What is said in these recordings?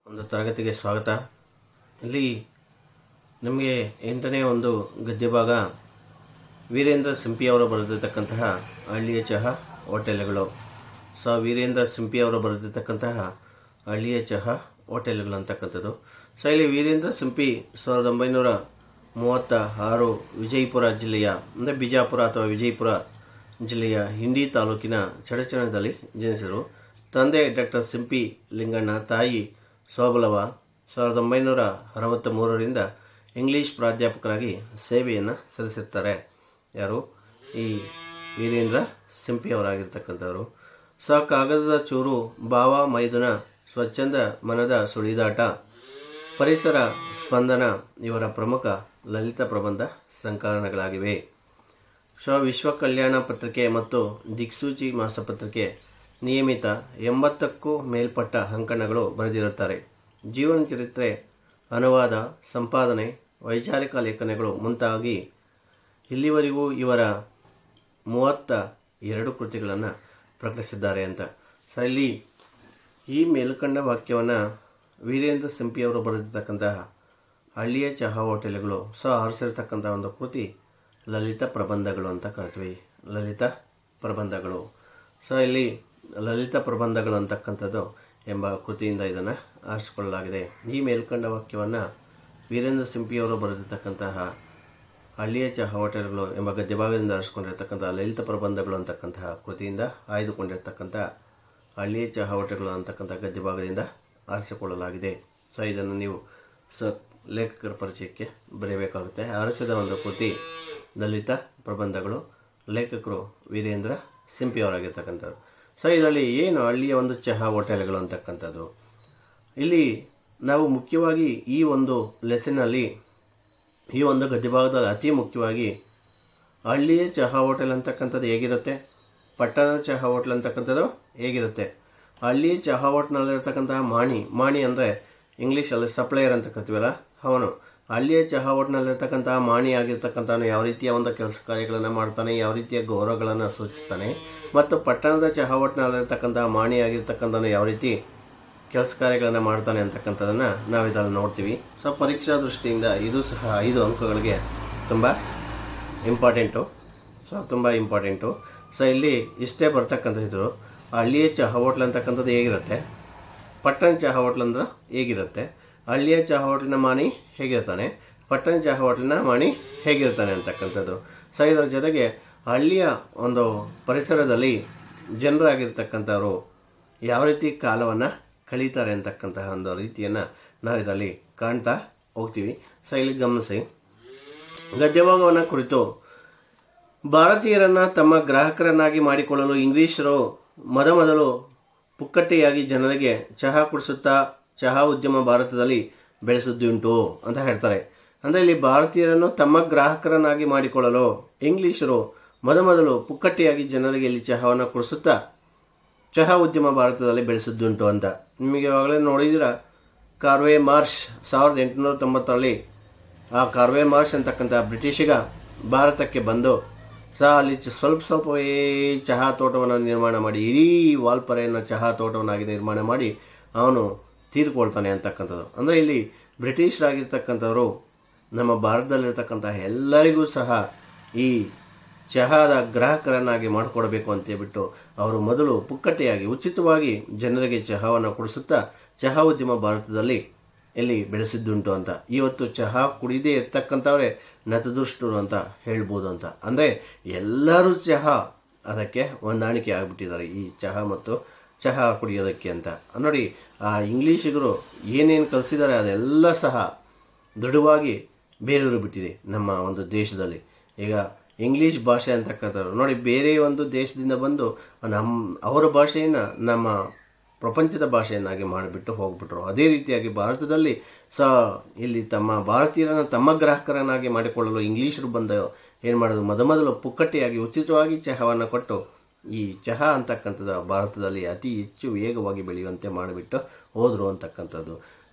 ಒಂದು ತರಗತಿಗೆ ಸ್ವಾಗತ. ಇಲ್ಲಿ ನಿಮಗೆ 8ನೇ ಒಂದು ಗದ್ಯ ಭಾಗ ವೀರೇಂದ್ರ ಸಿಂಪಿ ಅವರು ಬರೆದಿರ್ತಕ್ಕಂತಹ ಹಳ್ಳಿಯ ಚಹಾ ಹೋಟೆಲ್ಗಳು. ವೀರೇಂದ್ರ ಸಿಂಪಿ ಅವರು ಬರೆದಿರ್ತಕ್ಕಂತಹ ಹಳ್ಳಿಯ ಚಹಾ ಹೋಟೆಲ್ಗಳು ಅಂತಕ್ಕಂಥದ್ದು. ಇಲ್ಲಿ ವೀರೇಂದ್ರ ಸಿಂಪಿ 1936 ವಿಜಯಪುರ ಜಿಲ್ಲೆಯ ಅಂದರೆ ಬಿಜಾಪುರ ಅಥವಾ ವಿಜಯಪುರ ಜಿಲ್ಲೆಯ ಹಿಂಡಿ ತಾಲೂಕಿನ ಚಡಚಣದಲ್ಲಿ ಜನಿಸಿದರು. ತಂದೆ ಡಾಕ್ಟರ್ ಸಿಂಪಿ ಲಿಂಗಣ್ಣ, ತಾಯಿ ಸೋಬಲವ. 1963ರಿಂದ ಇಂಗ್ಲೀಷ್ ಪ್ರಾಧ್ಯಾಪಕರಾಗಿ ಸೇವೆಯನ್ನು ಸಲ್ಲಿಸುತ್ತಾರೆ. ಯಾರು? ಈ ವೀರೇಂದ್ರ ಸಿಂಪಿ ಅವರಾಗಿರ್ತಕ್ಕಂಥವರು. ಕಾಗದದ ಚೂರು, ಭಾವ ಮೈದುನ, ಸ್ವಚ್ಛಂದ ಮನದ ಸುಳಿದಾಟ, ಪರಿಸರ ಸ್ಪಂದನ ಇವರ ಪ್ರಮುಖ ಲಲಿತ ಪ್ರಬಂಧ ಸಂಕಲನಗಳಾಗಿವೆ. ವಿಶ್ವ ಕಲ್ಯಾಣ ಪತ್ರಿಕೆ ಮತ್ತು ದಿಕ್ಸೂಚಿ ಮಾಸಪತ್ರಿಕೆ ನಿಯಮಿತ 80ಕ್ಕೂ ಮೇಲ್ಪಟ್ಟ ಅಂಕಣಗಳು ಬರೆದಿರುತ್ತಾರೆ. ಜೀವನ ಚರಿತ್ರೆ, ಅನುವಾದ, ಸಂಪಾದನೆ, ವೈಚಾರಿಕ ಲೇಖನಗಳು ಮುಂತಾಗಿ ಇಲ್ಲಿವರೆಗೂ ಇವರ 32 ಕೃತಿಗಳನ್ನು ಪ್ರಕಟಿಸಿದ್ದಾರೆ ಅಂತ. ಇಲ್ಲಿ ಈ ಮೇಲ್ಕಂಡ ವಾಕ್ಯವನ್ನು ವೀರೇಂದ್ರ ಸಿಂಪಿಯವರು ಬರೆದಿರ್ತಕ್ಕಂತಹ ಹಳ್ಳಿಯ ಚಹಾ ಹೋಟೆಲ್ಗಳು ಆರಿಸಿರ್ತಕ್ಕಂಥ ಒಂದು ಕೃತಿ ಲಲಿತ ಪ್ರಬಂಧಗಳು ಅಂತ ಕರಿತೀವಿ. ಲಲಿತ ಪ್ರಬಂಧಗಳು. ಇಲ್ಲಿ ಲಲಿತ ಪ್ರಬಂಧಗಳು ಅಂತಕ್ಕಂಥದ್ದು ಎಂಬ ಕೃತಿಯಿಂದ ಇದನ್ನು ಆರಿಸಿಕೊಳ್ಳಲಾಗಿದೆ. ಈ ಮೇಲ್ಕಂಡ ವಾಕ್ಯವನ್ನು ವೀರೇಂದ್ರ ಸಿಂಪಿಯವರು ಬರೆದಿರ್ತಕ್ಕಂತಹ ಹಳ್ಳಿಯ ಚಹಾ ಹೋಟೆಲ್ಗಳು ಎಂಬ ಗದ್ಯಭಾಗದಿಂದ ಆರಿಸಿಕೊಂಡಿರ್ತಕ್ಕಂಥ ಲಲಿತ ಪ್ರಬಂಧಗಳು ಅಂತಕ್ಕಂತಹ ಕೃತಿಯಿಂದ ಆಯ್ದುಕೊಂಡಿರ್ತಕ್ಕಂಥ ಹಳ್ಳಿಯ ಚಹಾ ಹೋಟೆಲ್ಗಳು ಅಂತಕ್ಕಂಥ ಗದ್ಯಭಾಗದಿಂದ ಆರಿಸಿಕೊಳ್ಳಲಾಗಿದೆ. ಇದನ್ನು ನೀವು ಲೇಖಕರ ಪರಿಚಯಕ್ಕೆ ಬರೆಯಬೇಕಾಗುತ್ತೆ. ಆರಿಸಿದ ಒಂದು ಕೃತಿ ಲಲಿತ ಪ್ರಬಂಧಗಳು. ಲೇಖಕರು ವೀರೇಂದ್ರ ಸಿಂಪಿ ಅವರಾಗಿರ್ತಕ್ಕಂಥದ್ದು. ಇದರಲ್ಲಿ ಏನು ಹಳ್ಳಿಯ ಒಂದು ಚಹಾ ಹೋಟೆಲ್ಗಳು ಅಂತಕ್ಕಂಥದ್ದು, ಇಲ್ಲಿ ನಾವು ಮುಖ್ಯವಾಗಿ ಈ ಒಂದು ಲೆಸನ್ನಲ್ಲಿ, ಈ ಒಂದು ಗದ್ಯಭಾಗದಲ್ಲಿ ಅತಿ ಮುಖ್ಯವಾಗಿ ಹಳ್ಳಿಯ ಚಹಾ ಹೋಟೆಲ್ ಅಂತಕ್ಕಂಥದ್ದು ಹೇಗಿರುತ್ತೆ, ಪಟ್ಟಣದ ಚಹಾ ಹೋಟೆಲ್ ಅಂತಕ್ಕಂಥದ್ದು ಹೇಗಿರುತ್ತೆ. ಹಳ್ಳಿಯ ಚಹಾ ಹೋಟ್ನಲ್ಲಿರ್ತಕ್ಕಂತಹ ಮಾಣಿ ಅಂದರೆ ಇಂಗ್ಲೀಷಲ್ಲಿ ಸಪ್ಲೈಯರ್ ಅಂತ ಕರಿತೀವಲ್ಲ, ಅವನು ಹಳ್ಳಿಯ ಚಹಾ ಹೋಟ್ನಲ್ಲಿರ್ತಕ್ಕಂತಹ ಮಾಣಿ ಆಗಿರ್ತಕ್ಕಂಥವನು ಯಾವ ರೀತಿಯ ಒಂದು ಕೆಲಸ ಕಾರ್ಯಗಳನ್ನು ಮಾಡ್ತಾನೆ, ಯಾವ ರೀತಿಯ ಗೌರವಗಳನ್ನು ಸೂಚಿಸ್ತಾನೆ, ಮತ್ತು ಪಟ್ಟಣದ ಚಹಾ ಹೋಟ್ನಲ್ಲಿರ್ತಕ್ಕಂತಹ ಮಾಣಿ ಆಗಿರ್ತಕ್ಕಂಥವನು ಯಾವ ರೀತಿ ಕೆಲಸ ಕಾರ್ಯಗಳನ್ನು ಮಾಡ್ತಾನೆ ಅಂತಕ್ಕಂಥದ್ದನ್ನು ನಾವು ಇದರಲ್ಲಿ ನೋಡ್ತೀವಿ. ಪರೀಕ್ಷಾ ದೃಷ್ಟಿಯಿಂದ ಇದು ಸಹ 5 ಅಂಕಗಳಿಗೆ ತುಂಬ ಇಂಪಾರ್ಟೆಂಟು. ಇಲ್ಲಿ ಇಷ್ಟೇ ಬರ್ತಕ್ಕಂಥದ್ದು. ಹಳ್ಳಿಯ ಚಹಾ ಹೋಟ್ಲ್ ಅಂತಕ್ಕಂಥದ್ದು ಹೇಗಿರುತ್ತೆ, ಪಟ್ಟಣ ಚಹಾ ಹೋಟ್ಲ್ ಅಂದ್ರೆ ಹೇಗಿರುತ್ತೆ, ಹಳ್ಳಿಯ ಚಹಾ ಹೋಟ್ಲಿನ ಮಾಣಿ ಹೇಗಿರ್ತಾನೆ, ಪಟ್ಟಣ ಚಹಾ ಹೋಟ್ಲಿನ ಮಾಣಿ ಹೇಗಿರ್ತಾನೆ ಅಂತಕ್ಕಂಥದ್ದು. ಇದರ ಜೊತೆಗೆ ಹಳ್ಳಿಯ ಒಂದು ಪರಿಸರದಲ್ಲಿ ಜನರಾಗಿರ್ತಕ್ಕಂಥವ್ರು ಯಾವ ರೀತಿ ಕಾಲವನ್ನು ಕಳೀತಾರೆ ಅಂತಕ್ಕಂತಹ ಒಂದು ರೀತಿಯನ್ನು ನಾವು ಇದರಲ್ಲಿ ಕಾಣ್ತಾ ಹೋಗ್ತೀವಿ. ಇಲ್ಲಿ ಗಮನಿಸಿ. ಗದ್ಯಭಾಗವನ್ನು ಕುರಿತು ಭಾರತೀಯರನ್ನು ತಮ್ಮ ಗ್ರಾಹಕರನ್ನಾಗಿ ಮಾಡಿಕೊಳ್ಳಲು ಇಂಗ್ಲಿಷರು ಮೊದಲು ಪುಕ್ಕಟ್ಟೆಯಾಗಿ ಜನರಿಗೆ ಚಹಾ ಕುಡಿಸುತ್ತಾ ಚಹಾ ಉದ್ಯಮ ಭಾರತದಲ್ಲಿ ಬೆಳೆಸಿದ್ದುಂಟು ಅಂತ ಹೇಳ್ತಾರೆ. ಅಂದರೆ ಇಲ್ಲಿ ಭಾರತೀಯರನ್ನು ತಮ್ಮ ಗ್ರಾಹಕರನ್ನಾಗಿ ಮಾಡಿಕೊಳ್ಳಲು ಇಂಗ್ಲಿಷರು ಮೊದಲು ಪುಕ್ಕಟ್ಟೆಯಾಗಿ ಜನರಿಗೆ ಇಲ್ಲಿ ಚಹಾವನ್ನು ಕುಡಿಸುತ್ತಾ ಚಹಾ ಉದ್ಯಮ ಭಾರತದಲ್ಲಿ ಬೆಳೆಸಿದ್ದುಂಟು ಅಂತ. ನಿಮಗೆ ಇವಾಗಲೇ ನೋಡಿದಿರ, ಕಾರ್ವೆ ಮಾರ್ಷ್ 1890ರಲ್ಲಿ ಆ ಕಾರ್ವೆ ಮಾರ್ಷ್ ಅಂತಕ್ಕಂಥ ಬ್ರಿಟಿಷಿಗ ಭಾರತಕ್ಕೆ ಬಂದು ಅಲ್ಲಿ ಸ್ವಲ್ಪವೇ ಚಹಾ ತೋಟವನ್ನು ನಿರ್ಮಾಣ ಮಾಡಿ, ಇಡೀ ವಾಲ್ಪರೆಯನ್ನು ಚಹಾ ತೋಟವನ್ನಾಗಿ ನಿರ್ಮಾಣ ಮಾಡಿ ಅವನು ತೀರ್ಕೊಳ್ತಾನೆ ಅಂತಕ್ಕಂಥದ್ದು. ಅಂದರೆ ಇಲ್ಲಿ ಬ್ರಿಟಿಷರಾಗಿರ್ತಕ್ಕಂಥವರು ನಮ್ಮ ಭಾರತದಲ್ಲಿರ್ತಕ್ಕಂಥ ಎಲ್ಲರಿಗೂ ಸಹ ಈ ಚಹಾದ ಗ್ರಾಹಕರನ್ನಾಗಿ ಮಾಡಿಕೊಡಬೇಕು ಅಂತೇಳ್ಬಿಟ್ಟು ಅವರು ಮೊದಲು ಪುಕ್ಕಟ್ಟೆಯಾಗಿ ಉಚಿತವಾಗಿ ಜನರಿಗೆ ಚಹಾವನ್ನು ಕುಡಿಸುತ್ತಾ ಚಹಾ ಉದ್ಯಮ ಭಾರತದಲ್ಲಿ ಎಲ್ಲಿ ಬೆಳೆಸಿದ್ದುಂಟು ಅಂತ. ಇವತ್ತು ಚಹಾ ಕುಡಿದೇ ಇರ್ತಕ್ಕಂಥವ್ರೆ ನತದೃಷ್ಟರು ಅಂತ ಹೇಳ್ಬೋದು ಅಂತ. ಅಂದರೆ ಎಲ್ಲರೂ ಚಹಾ ಅದಕ್ಕೆ ಹೊಂದಾಣಿಕೆ ಆಗಿಬಿಟ್ಟಿದ್ದಾರೆ, ಈ ಚಹಾ ಮತ್ತು ಚಹಾ ಕುಡಿಯೋದಕ್ಕೆ ಅಂತ. ನೋಡಿ, ಆ ಇಂಗ್ಲೀಷಿಗರು ಏನೇನು ಕಲಿಸಿದ್ದಾರೆ ಅದೆಲ್ಲ ಸಹ ದೃಢವಾಗಿ ಬೇರೂರು ಬಿಟ್ಟಿದೆ ನಮ್ಮ ಒಂದು ದೇಶದಲ್ಲಿ. ಈಗ ಇಂಗ್ಲೀಷ್ ಭಾಷೆ ಅಂತಕ್ಕಂಥವ್ರು ನೋಡಿ, ಬೇರೆ ಒಂದು ದೇಶದಿಂದ ಬಂದು ಅವರ ಭಾಷೆಯನ್ನು ನಮ್ಮ ಪ್ರಪಂಚದ ಭಾಷೆಯನ್ನಾಗಿ ಮಾಡಿಬಿಟ್ಟು ಹೋಗ್ಬಿಟ್ರು. ಅದೇ ರೀತಿಯಾಗಿ ಭಾರತದಲ್ಲಿ ಸಹ ಇಲ್ಲಿ ತಮ್ಮ ಭಾರತೀಯರನ್ನು ತಮ್ಮ ಗ್ರಾಹಕರನ್ನಾಗಿ ಮಾಡಿಕೊಳ್ಳಲು ಇಂಗ್ಲೀಷರು ಬಂದು ಏನು ಮಾಡೋದು, ಮೊದಲು ಪುಕ್ಕಟ್ಟೆಯಾಗಿ ಉಚಿತವಾಗಿ ಚಹಾವನ್ನು ಕೊಟ್ಟು ಈ ಚಹಾ ಅಂತಕ್ಕಂಥದ್ದು ಭಾರತದಲ್ಲಿ ಅತಿ ಹೆಚ್ಚು ವೇಗವಾಗಿ ಬೆಳೆಯುವಂತೆ ಮಾಡಿಬಿಟ್ಟು ಹೋದರು ಅಂತಕ್ಕಂಥದ್ದು.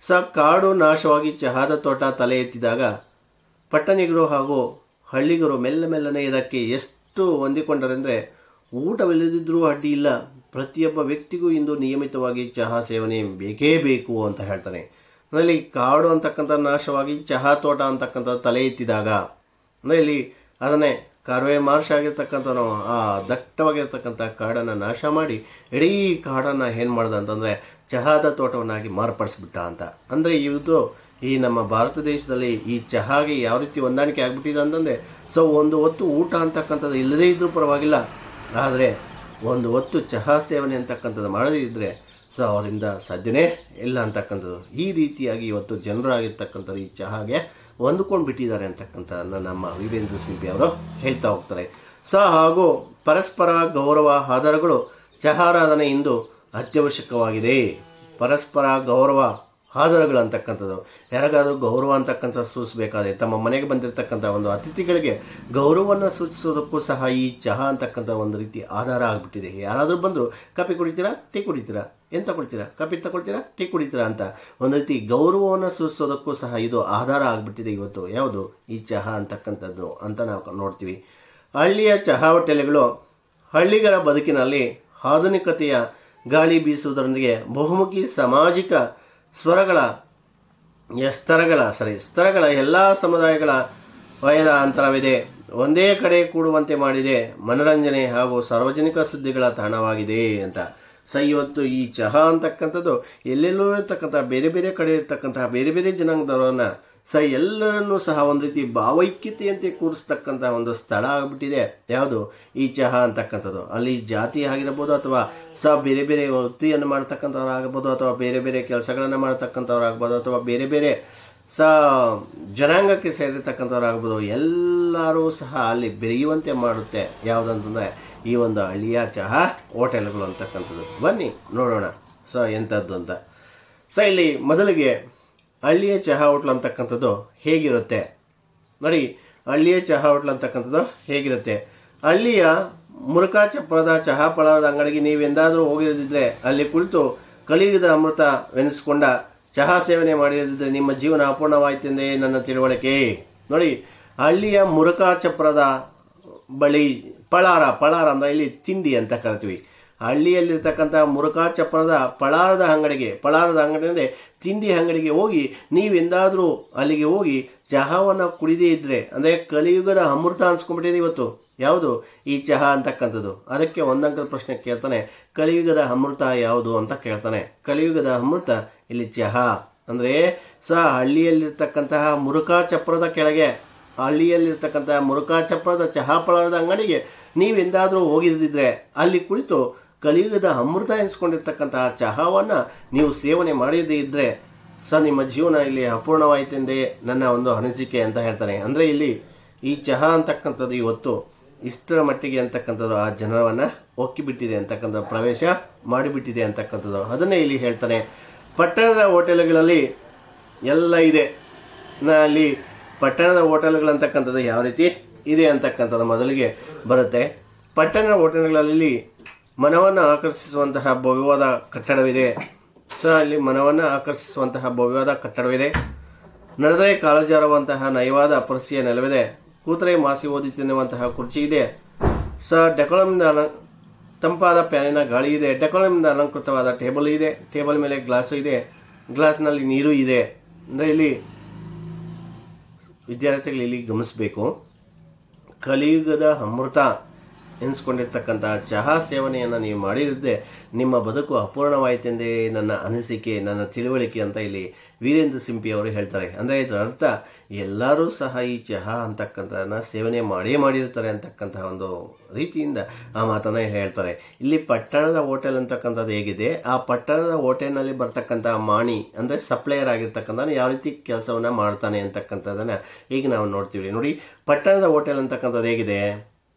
ಕಾಡು ನಾಶವಾಗಿ ಚಹಾದ ತೋಟ ತಲೆ ಎತ್ತಿದಾಗ ಪಟ್ಟಣಿಗರು ಹಾಗೂ ಹಳ್ಳಿಗರು ಮೆಲ್ಲನೆ ಇದಕ್ಕೆ ಎಷ್ಟು ಹೊಂದಿಕೊಂಡರೆಂದರೆ ಊಟವಿಲ್ಲದಿದ್ದರೂ ಅಡ್ಡಿ ಇಲ್ಲ, ಪ್ರತಿಯೊಬ್ಬ ವ್ಯಕ್ತಿಗೂ ಇಂದು ನಿಯಮಿತವಾಗಿ ಚಹಾ ಸೇವನೆ ಬೇಕೇ ಬೇಕು ಅಂತ ಹೇಳ್ತಾನೆ. ಅದರಲ್ಲಿ ಕಾಡು ಅಂತಕ್ಕಂಥ ನಾಶವಾಗಿ ಚಹಾ ತೋಟ ಅಂತಕ್ಕಂಥ ತಲೆ ಎತ್ತಿದಾಗ ಅಂದರೆ ಇಲ್ಲಿ ಅದನ್ನೇ ಕಾರ್ವೆ ಮಾರ್ಷ್ ಆಗಿರ್ತಕ್ಕಂಥವನು ಆ ದಟ್ಟವಾಗಿರ್ತಕ್ಕಂಥ ಕಾಡನ್ನು ನಾಶ ಮಾಡಿ ಇಡೀ ಕಾಡನ್ನು ಏನು ಮಾಡ್ದ ಅಂತಂದರೆ ಚಹಾದ ತೋಟವನ್ನಾಗಿ ಮಾರ್ಪಡಿಸ್ಬಿಟ್ಟ ಅಂತ. ಅಂದರೆ ಇದು ಈ ನಮ್ಮ ಭಾರತ ದೇಶದಲ್ಲಿ ಈ ಚಹಾಗೆ ಯಾವ ರೀತಿ ಹೊಂದಾಣಿಕೆ ಆಗ್ಬಿಟ್ಟಿದೆ ಅಂತಂದರೆ ಸೊ ಒಂದು ಹೊತ್ತು ಊಟ ಅಂತಕ್ಕಂಥದ್ದು ಇಲ್ಲದೇ ಇದ್ರೂ ಪರವಾಗಿಲ್ಲ, ಆದರೆ ಒಂದು ಹೊತ್ತು ಚಹಾ ಸೇವನೆ ಅಂತಕ್ಕಂಥದ್ದು ಮಾಡದೇ ಇದ್ದರೆ ಸೊ ಅವರಿಂದ ಸಾಧ್ಯನೇ ಇಲ್ಲ ಅಂತಕ್ಕಂಥದ್ದು. ಈ ರೀತಿಯಾಗಿ ಇವತ್ತು ಜನರಾಗಿರ್ತಕ್ಕಂಥದ್ದು ಈ ಚಹಾಗೆ ಹೊಂದ್ಕೊಂಡು ಬಿಟ್ಟಿದ್ದಾರೆ ಅಂತಕ್ಕಂಥ ನಮ್ಮ ವೀರೇಂದ್ರ ಸಿಂಪಿ ಅವರು ಹೇಳ್ತಾ ಹೋಗ್ತಾರೆ. ಹಾಗೂ ಪರಸ್ಪರ ಗೌರವ ಆಧಾರಗಳು ಚಹಾರಾಧನೆ ಇಂದು ಅತ್ಯವಶ್ಯಕವಾಗಿದೆ. ಪರಸ್ಪರ ಗೌರವ ಆಧಾರಗಳು ಅಂತಕ್ಕಂಥದ್ದು ಯಾರಿಗಾದ್ರೂ ಗೌರವ ಅಂತಕ್ಕಂಥ ಸೂಚಿಸಬೇಕಾದ್ರೆ ತಮ್ಮ ಮನೆಗೆ ಬಂದಿರತಕ್ಕಂಥ ಒಂದು ಅತಿಥಿಗಳಿಗೆ ಗೌರವವನ್ನು ಸೂಚಿಸೋದಕ್ಕೂ ಸಹ ಈ ಚಹಾ ಅಂತಕ್ಕಂಥ ಒಂದು ರೀತಿ ಆಧಾರ ಆಗಿಬಿಟ್ಟಿದೆ. ಯಾರಾದರೂ ಬಂದರೂ ಕಾಫಿ ಕುಡಿತೀರಾ, ಟೀ ಕುಡಿತೀರಾ, ಎಂತ ಕುಡಿತೀರಾ, ಕಾಫಿ ತಗೊಳ್ತೀರಾ, ಟೀ ಕುಡಿತೀರಾ ಅಂತ ಒಂದು ರೀತಿ ಗೌರವವನ್ನು ಸೂಚಿಸೋದಕ್ಕೂ ಸಹ ಇದು ಆಧಾರ ಆಗಿಬಿಟ್ಟಿದೆ ಇವತ್ತು. ಯಾವುದು ಈ ಚಹಾ ಅಂತಕ್ಕಂಥದ್ದು ಅಂತ ನಾವು ನೋಡ್ತೀವಿ. ಹಳ್ಳಿಯ ಚಹಾ ಹೋಟೆಲ್ಗಳು ಹಳ್ಳಿಗರ ಬದುಕಿನಲ್ಲಿ ಆಧುನಿಕತೆಯ ಗಾಳಿ ಬೀಸುವುದರೊಂದಿಗೆ ಬಹುಮುಖಿ ಸಾಮಾಜಿಕ ಸ್ತರಗಳ ಎಲ್ಲ ಸಮುದಾಯಗಳ ವಯದ ಅಂತರವಿದೆ ಒಂದೇ ಕಡೆ ಕೂಡುವಂತೆ ಮಾಡಿದೆ. ಮನರಂಜನೆ ಹಾಗೂ ಸಾರ್ವಜನಿಕ ಸುದ್ದಿಗಳ ತಾಣವಾಗಿದೆ ಅಂತ. ಇವತ್ತು ಈ ಚಹಾ ಅಂತಕ್ಕಂಥದ್ದು ಎಲ್ಲೆಲ್ಲೂ ಇರ್ತಕ್ಕಂಥ ಬೇರೆ ಬೇರೆ ಕಡೆ ಇರ್ತಕ್ಕಂತಹ ಬೇರೆ ಬೇರೆ ಜನಾಂಗದವರನ್ನ ಎಲ್ಲರನ್ನೂ ಸಹ ಒಂದು ರೀತಿ ಭಾವೈಕ್ಯತೆಯಂತೆ ಕೂರಿಸ್ತಕ್ಕಂಥ ಒಂದು ಸ್ಥಳ ಆಗಿಬಿಟ್ಟಿದೆ ಯಾವುದು ಈ ಚಹಾ ಅಂತಕ್ಕಂಥದ್ದು. ಅಲ್ಲಿ ಜಾತಿ ಆಗಿರ್ಬೋದು ಅಥವಾ ಬೇರೆ ಬೇರೆ ವೃತ್ತಿಯನ್ನು ಮಾಡ್ತಕ್ಕಂಥವ್ರು ಆಗ್ಬೋದು ಅಥವಾ ಬೇರೆ ಬೇರೆ ಕೆಲಸಗಳನ್ನು ಮಾಡ್ತಕ್ಕಂಥವ್ರು ಆಗ್ಬೋದು ಅಥವಾ ಬೇರೆ ಬೇರೆ ಜನಾಂಗಕ್ಕೆ ಸೇರಿರ್ತಕ್ಕಂಥವ್ರು ಆಗ್ಬೋದು, ಎಲ್ಲರೂ ಸಹ ಅಲ್ಲಿ ಬೆರೆಯುವಂತೆ ಮಾಡುತ್ತೆ ಯಾವುದಂತಂದರೆ ಈ ಒಂದು ಹಳ್ಳಿಯ ಚಹಾ ಹೋಟೆಲ್ಗಳು ಅಂತಕ್ಕಂಥದ್ದು. ಬನ್ನಿ ನೋಡೋಣ ಎಂಥದ್ದು ಅಂತ. ಇಲ್ಲಿ ಮೊದಲಿಗೆ ಹಳ್ಳಿಯ ಚಹಾ ಹೋಟ್ಲ್ ಅಂತಕ್ಕಂಥದ್ದು ಹೇಗಿರುತ್ತೆ ನೋಡಿ. ಹಳ್ಳಿಯ ಚಹಾ ಹೋಟ್ಲ್ ಅಂತಕ್ಕಂಥದ್ದು ಹೇಗಿರುತ್ತೆ, ಹಳ್ಳಿಯ ಮುರುಕಾಚಪ್ಪರದ ಚಹಾ ಪಳಾರದ ಅಂಗಡಿಗೆ ನೀವೆಂದಾದರೂ ಹೋಗಿರದಿದ್ರೆ ಅಲ್ಲಿ ಕುಳಿತು ಕಲಿಯುಗದ ಅಮೃತವೆನಿಸಿಕೊಂಡ ಚಹಾ ಸೇವನೆ ಮಾಡಿರದಿದ್ರೆ ನಿಮ್ಮ ಜೀವನ ಅಪೂರ್ಣವಾಯಿತೆಂದೇ ನನ್ನ ತಿಳುವಳಿಕೆ. ನೋಡಿ, ಹಳ್ಳಿಯ ಮುರುಕಾಚಪ್ಪರದ ಬಳಿ ಪಳಾರ ಅಂದ್ರೆ ಇಲ್ಲಿ ತಿಂಡಿ ಅಂತ ಕರಿತೀವಿ. ಹಳ್ಳಿಯಲ್ಲಿರ್ತಕ್ಕಂಥ ಮುರುಕಾಚಪ್ಪರದ ಪಳಾರದ ಅಂಗಡಿ ಅಂದರೆ ತಿಂಡಿ ಅಂಗಡಿಗೆ ಹೋಗಿ ನೀವೆಂದಾದರೂ ಅಲ್ಲಿಗೆ ಹೋಗಿ ಚಹಾವನ್ನು ಕುಡಿದೇ ಇದ್ರೆ ಅಂದರೆ ಕಲಿಯುಗದ ಅಮೃತ ಅನ್ಸ್ಕೊಂಡ್ಬಿಟ್ಟಿದೆ ಇವತ್ತು ಯಾವುದು ಈ ಚಹಾ ಅಂತಕ್ಕಂಥದ್ದು. ಅದಕ್ಕೆ ಒಂದಂಕದ ಪ್ರಶ್ನೆ ಕೇಳ್ತಾನೆ, ಕಲಿಯುಗದ ಅಮೃತ ಯಾವುದು ಅಂತ ಕೇಳ್ತಾನೆ. ಕಲಿಯುಗದ ಅಮೃತ ಇಲ್ಲಿ ಚಹಾ ಅಂದರೆ ಹಳ್ಳಿಯಲ್ಲಿರ್ತಕ್ಕಂತಹ ಮುರುಕಾಚಪ್ಪರದ ಕೆಳಗೆ ಹಳ್ಳಿಯಲ್ಲಿರ್ತಕ್ಕಂತಹ ಮುರುಕಾಚಪ್ಪರದ ಚಹಾ ಪಳಾರದ ಅಂಗಡಿಗೆ ನೀವೆಂದಾದರೂ ಹೋಗಿರದಿದ್ರೆ ಅಲ್ಲಿ ಕುಳಿತು ಕಲಿಯುಗದ ಅಮೃತ ಎನಿಸ್ಕೊಂಡಿರ್ತಕ್ಕಂತಹ ಚಹಾವನ್ನು ನೀವು ಸೇವನೆ ಮಾಡದೇ ಇದ್ದರೆ ನಿಮ್ಮ ಜೀವನ ಇಲ್ಲಿ ಅಪೂರ್ಣವಾಯಿತೆಂದೇ ನನ್ನ ಒಂದು ಅನಿಸಿಕೆ ಅಂತ ಹೇಳ್ತಾನೆ. ಅಂದರೆ ಇಲ್ಲಿ ಈ ಚಹಾ ಅಂತಕ್ಕಂಥದ್ದು ಇವತ್ತು ಇಷ್ಟರ ಮಟ್ಟಿಗೆ ಅಂತಕ್ಕಂಥದ್ದು ಆ ಜನರನ್ನು ಒಕ್ಕಿಬಿಟ್ಟಿದೆ ಅಂತಕ್ಕಂಥ ಪ್ರವೇಶ ಮಾಡಿಬಿಟ್ಟಿದೆ ಅಂತಕ್ಕಂಥದ್ದು. ಅದನ್ನೇ ಇಲ್ಲಿ ಹೇಳ್ತಾನೆ. ಪಟ್ಟಣದ ಹೋಟೆಲ್ಗಳಲ್ಲಿ ಎಲ್ಲ ಇದೆ. ಅಲ್ಲಿ ಪಟ್ಟಣದ ಹೋಟೆಲ್ಗಳಂತಕ್ಕಂಥದ್ದು ಯಾವ ರೀತಿ ಇದೆ ಅಂತಕ್ಕಂಥದ್ದು ಮೊದಲಿಗೆ ಬರುತ್ತೆ. ಪಟ್ಟಣದ ಹೋಟೆಲ್ಗಳಲ್ಲಿ ಮನವನ್ನು ಆಕರ್ಷಿಸುವಂತಹ ಭವ್ಯವಾದ ಕಟ್ಟಡವಿದೆ. ಅಲ್ಲಿ ಮನವನ್ನು ಆಕರ್ಷಿಸುವಂತಹ ಭವ್ಯವಾದ ಕಟ್ಟಡವಿದೆ. ನಡೆದರೆ ಕಾಲಜಾರುವಂತಹ ನಯವಾದ ಪರಸಿಯ ನೆಲವಿದೆ. ಕೂತರೆ ಮಾಸಿ ಓದಿ ತಿನ್ನುವಂತಹ ಕುರ್ಚಿ ಇದೆ. ಡೆಕೋಲಮ್ನಿಂದ ತಂಪಾದ ಪ್ಯಾನಿನ ಗಾಳಿ ಇದೆ. ಡೆಕೋಲಮ್ನಿಂದ ಅಲಂಕೃತವಾದ ಟೇಬಲ್ ಇದೆ. ಟೇಬಲ್ ಮೇಲೆ ಗ್ಲಾಸು ಇದೆ. ಗ್ಲಾಸ್ನಲ್ಲಿ ನೀರು ಇದೆ. ಅಂದರೆ ಇಲ್ಲಿ ವಿದ್ಯಾರ್ಥಿಗಳು ಇಲ್ಲಿ ಗಮನಿಸಬೇಕು, ಕಲಿಯುಗದ ಅಮೃತ ಎನಿಸ್ಕೊಂಡಿರ್ತಕ್ಕಂಥ ಚಹಾ ಸೇವನೆಯನ್ನು ನೀವು ಮಾಡಿದ್ದೆ ನಿಮ್ಮ ಬದುಕು ಅಪೂರ್ಣವಾಯಿತೆಂದೇ ನನ್ನ ಅನಿಸಿಕೆ, ನನ್ನ ತಿಳುವಳಿಕೆ ಅಂತ ಇಲ್ಲಿ ವೀರೇಂದ್ರ ಸಿಂಪಿ ಅವರು ಹೇಳ್ತಾರೆ. ಅಂದರೆ ಇದರ ಅರ್ಥ ಎಲ್ಲರೂ ಸಹ ಈ ಚಹಾ ಅಂತಕ್ಕಂಥದನ್ನ ಸೇವನೆ ಮಾಡಿರ್ತಾರೆ ಅಂತಕ್ಕಂತಹ ಒಂದು ರೀತಿಯಿಂದ ಆ ಮಾತನ್ನು ಹೇಳ್ತಾರೆ. ಇಲ್ಲಿ ಪಟ್ಟಣದ ಹೋಟೆಲ್ ಅಂತಕ್ಕಂಥದ್ದು ಹೇಗಿದೆ, ಆ ಪಟ್ಟಣದ ಹೋಟೆಲ್ನಲ್ಲಿ ಬರ್ತಕ್ಕಂಥ ಮಾಣಿ ಅಂದರೆ ಸಪ್ಲೈಯರ್ ಆಗಿರ್ತಕ್ಕಂಥ ಯಾವ ರೀತಿ ಕೆಲಸವನ್ನು ಮಾಡ್ತಾನೆ ಅಂತಕ್ಕಂಥದ್ದನ್ನು ಈಗ ನಾವು ನೋಡ್ತೀವಿ. ನೋಡಿ, ಪಟ್ಟಣದ ಹೋಟೆಲ್ ಅಂತಕ್ಕಂಥದ್ದು ಹೇಗಿದೆ,